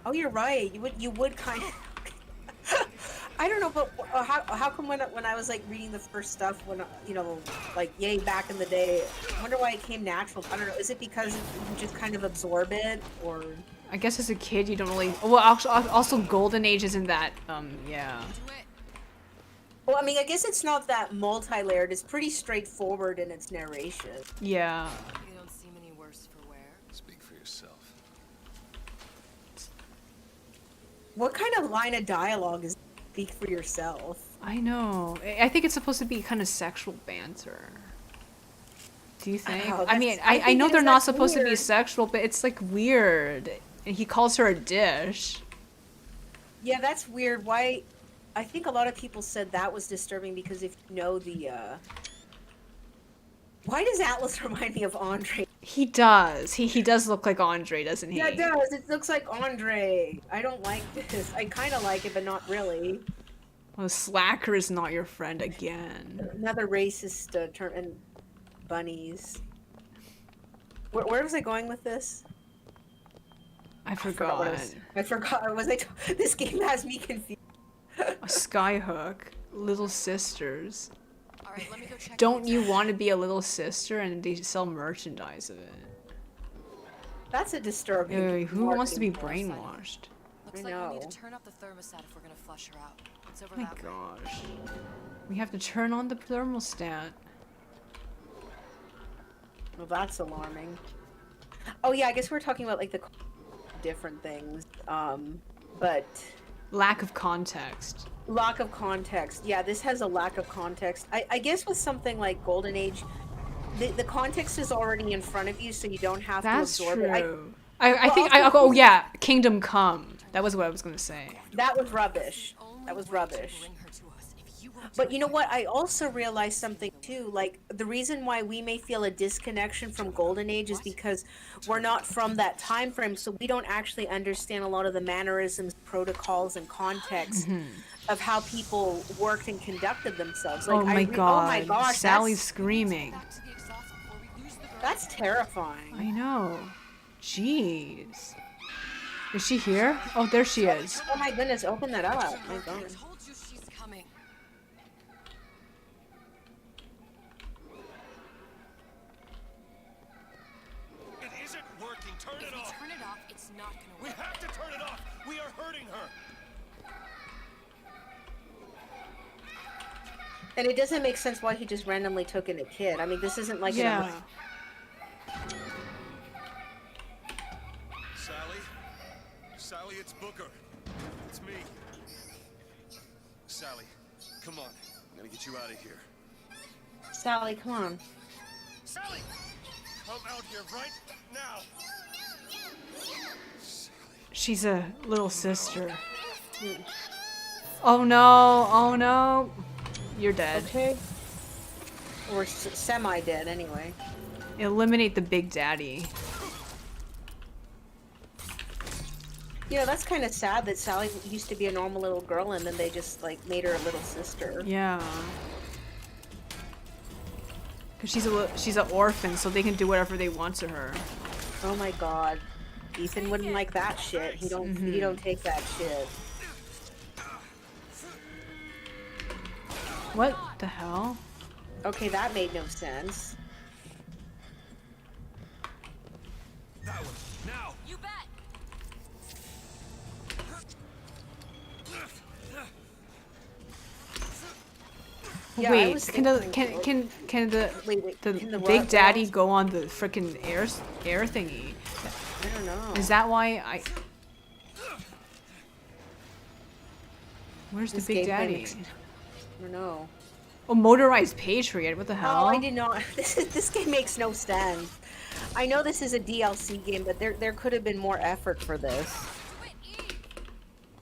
oh, you're right. You would kind of. I don't know, but how come when I was like reading the first stuff when like yay back in the day, I wonder why it came natural. I don't know. Is it because you just kind of absorb it, or? I guess as a kid you don't really. Well, also Golden Age isn't that. Yeah. Well, I mean, I guess it's not that multi-layered. It's pretty straightforward in its narration. Yeah. You don't seem any worse for wear. Speak for yourself. What kind of line of dialogue is "speak for yourself"? I know. I think it's supposed to be kind of sexual banter. Do you think? Oh, I mean, I know they're not supposed to be weird. sexual, but it's like weird. And he calls her a dish. Yeah, that's weird. Why? I think a lot of people said that was disturbing because if you know the. Why does Atlas remind me of Andre? He does. He does look like Andre, doesn't he? Yeah, it does. It looks like Andre. I don't like this. I kind of like it, but not really. Well, Slacker is not your friend again. Another racist term and bunnies. Where was I going with this? I forgot. I forgot. This game has me confused. A Skyhook, little sisters. All right, let me go check. Don't you want to be a little sister? And they sell merchandise of it. That's a disturbing. Ew, who wants to be marketing brainwashed? Looks like we need to turn up the thermostat if we're gonna flush her out. It's over Oh my that way. gosh. We have to turn on the thermostat. Well, that's alarming. Oh yeah, I guess we're talking about like the different things. But Lack of context. lack of context. Yeah, this has a lack of context. I guess with something like Golden Age, the context is already in front of you, so you don't have That's to absorb it. true. I think oh yeah, Kingdom Come. That was what I was gonna say. That was rubbish. That was rubbish. But you know what? I also realized something too. Like the reason why we may feel a disconnection from Golden Age is because we're not from that time frame, so we don't actually understand a lot of the mannerisms, protocols, and context of how people worked and conducted themselves. Like, Oh my god. Oh my gosh! Sally's screaming. That's terrifying. I know. Jeez. Is she here? Oh, there she is. Oh my goodness! Open that up. My God. I told you she's coming. It isn't working. Turn If it we off. turn it off, it's not gonna We work. have to turn it off. We are hurting her. And it doesn't make sense why he just randomly took in a kid. I mean, this isn't like Yeah. Sally? Sally, it's Booker. It's me. Sally, come on. I'm gonna get you out of here. Sally, come on. Sally! Come out here right now! She's a little sister. Oh no, oh no. You're dead. Okay. Or semi-dead, anyway. Eliminate the Big Daddy. You know, that's kind of sad that Sally used to be a normal little girl and then they just, like, made her a little sister. Yeah. Because she's an orphan, so they can do whatever they want to her. Oh my god. Ethan wouldn't like that shit. He don't take that shit. What the hell? Okay, that made no sense. That one. Now. You bet. Yeah, I Wait, was can the thinking- can the Wait, the can the Big what? Daddy go on the frickin' air thingy? I don't know. Is that why I? Where's This the Big game Daddy? makes- I don't know. Oh, motorized Patriot. What the hell? Oh, I did not. This game makes no sense. I know this is a DLC game, but there could have been more effort for this.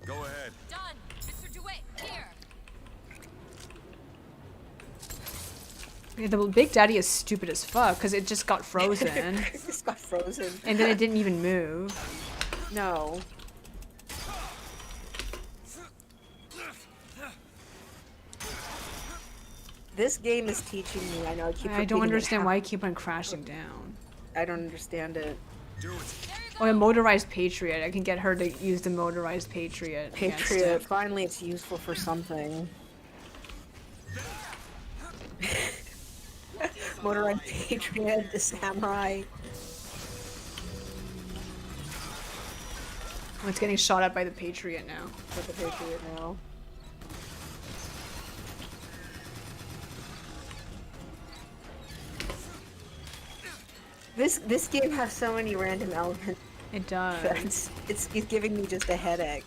Go ahead. Done. Mr. DeWitt, here. Yeah, the Big Daddy is stupid as fuck because it just got frozen. It just got frozen. And then it didn't even move. No. This game is teaching me. I know. I don't understand why I keep on crashing down. I don't understand it. Do it. Oh, a motorized Patriot. I can get her to use the motorized Patriot. against Patriot. it. Finally, it's useful for something. Motorized Patriot, the samurai. Oh, it's getting shot at by the Patriot now. With the Patriot now. This game has so many random elements. It does. It's giving me just a headache.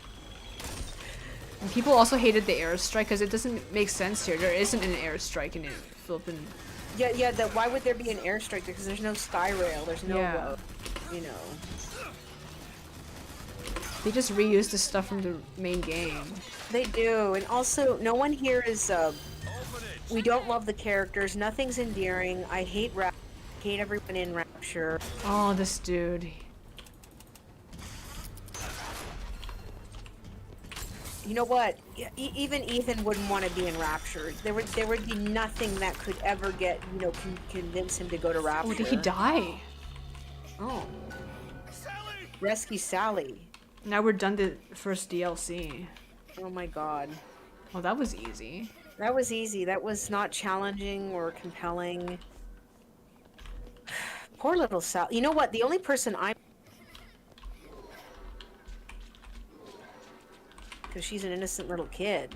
And people also hated the airstrike because it doesn't make sense here. There isn't an airstrike in it. Flippin'. Yeah. Why would there be an airstrike? Because there's no sky rail. There's no, Yeah. you know. They just reused the stuff from the main game. They do, and also no one here is. We don't love the characters. Nothing's endearing. I hate hate everyone in Rapture. Oh, this dude. You know what? Even Ethan wouldn't want to be in Rapture. There would be nothing that could ever get convince him to go to Rapture. Oh, did he die? Oh. Rescue Sally. Now we're done the first DLC. Oh my god. Oh, that was easy. That was easy. That was not challenging or compelling. Poor little Sally. You know what? The only person because she's an innocent little kid.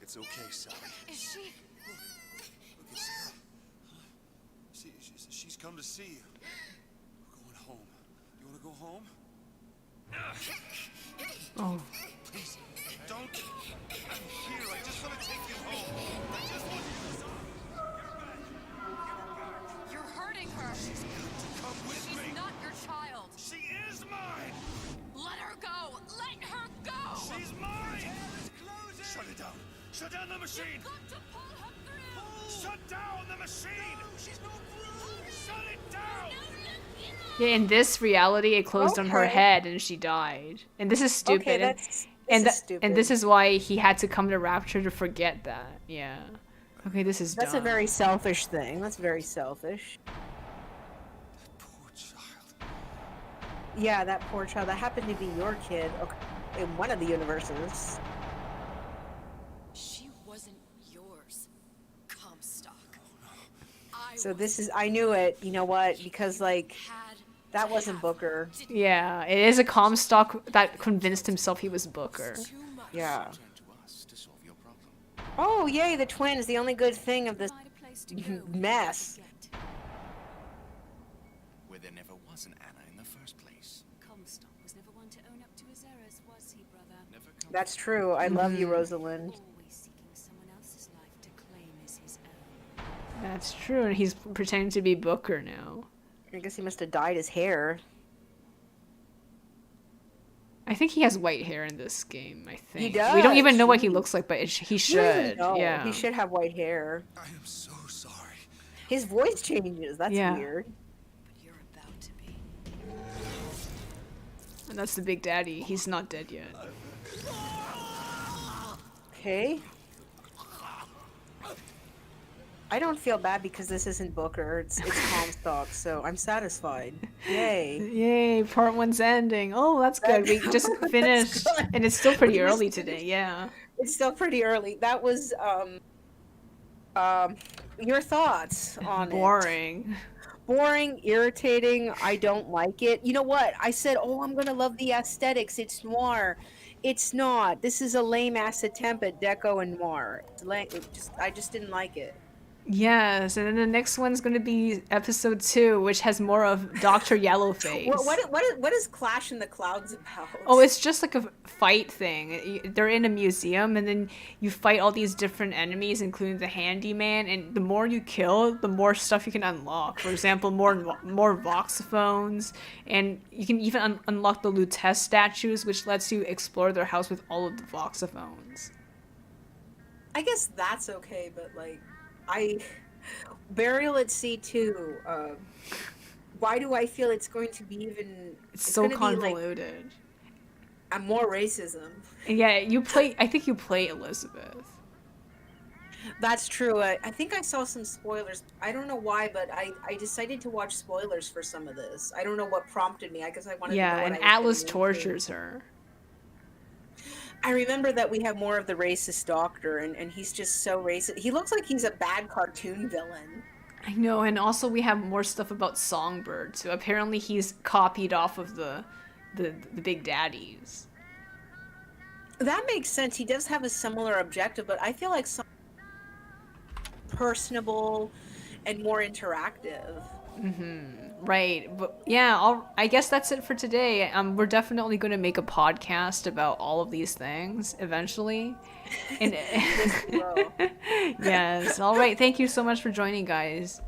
It's okay, Sally. Is she? Look at Sarah. She's come to see you. We're going home. You want to go home? Oh. Please, don't. I'm here. I just want to take you home. I just want you. You're hurting her. Come with me. She's not your child. She is mine. Let her go. Let her go. She's mine. Shut it down. Shut down the machine. Got to pull her through. Shut down the machine. She's no through. Shut it down. Yeah, in this reality, it closed on her Okay. head and she died. And this is stupid. Okay, and- that's and stupid. this is why he had to come to Rapture to forget that. Yeah. Okay, this is That's dumb. a very selfish thing. That's very selfish. Poor child. Yeah, that poor child. That happened to be your kid. Okay, in one of the universes. She wasn't yours. Comstock. So this is. I knew it. You know what? Because like that wasn't Booker. Yeah, it is a Comstock that convinced himself he was Booker. Yeah. Turn to us to solve your problem. Oh yay, the twins! The only good thing of this mess. Where there never was an Anna in the first place. Comstock was never one to own up to his errors, was he, brother? Never come That's true. I love you, Rosalind. Always seeking someone else's life to claim as his own. That's true, and he's pretending to be Booker now. I guess he must have dyed his hair. I think he has white hair in this game. I think does. we don't even know what he Jeez. looks like, but he You don't even should. know. Yeah. He should have white hair. I am so sorry. His voice changes. That's Yeah. weird. But you're about to be. And that's the Big Daddy. He's not dead yet. Okay. I don't feel bad because this isn't Booker. It's Comstock, so I'm satisfied. Yay. Yay! Part 1's ending. Oh, that's good. We just finished, good. and it's still pretty We just early finished. today. Yeah. It's still pretty early. That was your thoughts on it. Boring. Boring, irritating. I don't like it. You know what? I said, "Oh, I'm gonna love the aesthetics. It's noir." It's not. This is a lame ass attempt at deco and noir. It's lame. I just didn't like it. Yes, and then the next one's going to be episode 2, which has more of Dr. Yellowface. What is Clash in the Clouds about? Oh, it's just like a fight thing. They're in a museum, and then you fight all these different enemies, including the handyman. And the more you kill, the more stuff you can unlock. For example, more voxophones, and you can even unlock the Lutece statues, which lets you explore their house with all of the voxophones. I guess that's okay, but like, Burial at Sea 2. Why do I feel it's going to be even? It's so gonna convoluted. Be like, and more racism. Yeah, I think you play Elizabeth. That's true. I think I saw some spoilers. I don't know why, but I decided to watch spoilers for some of this. I don't know what prompted me. I guess I wanted to know what and I was Atlas getting tortures her. I remember that we have more of the racist doctor, and he's just so racist. He looks like he's a bad cartoon villain. I know, and also we have more stuff about Songbird. So apparently he's copied off of the Big Daddies. That makes sense. He does have a similar objective, but I feel like some personable and more interactive. Right, but yeah, I guess that's it for today. We're definitely going to make a podcast about all of these things eventually. And yes, all right. Thank you so much for joining, guys.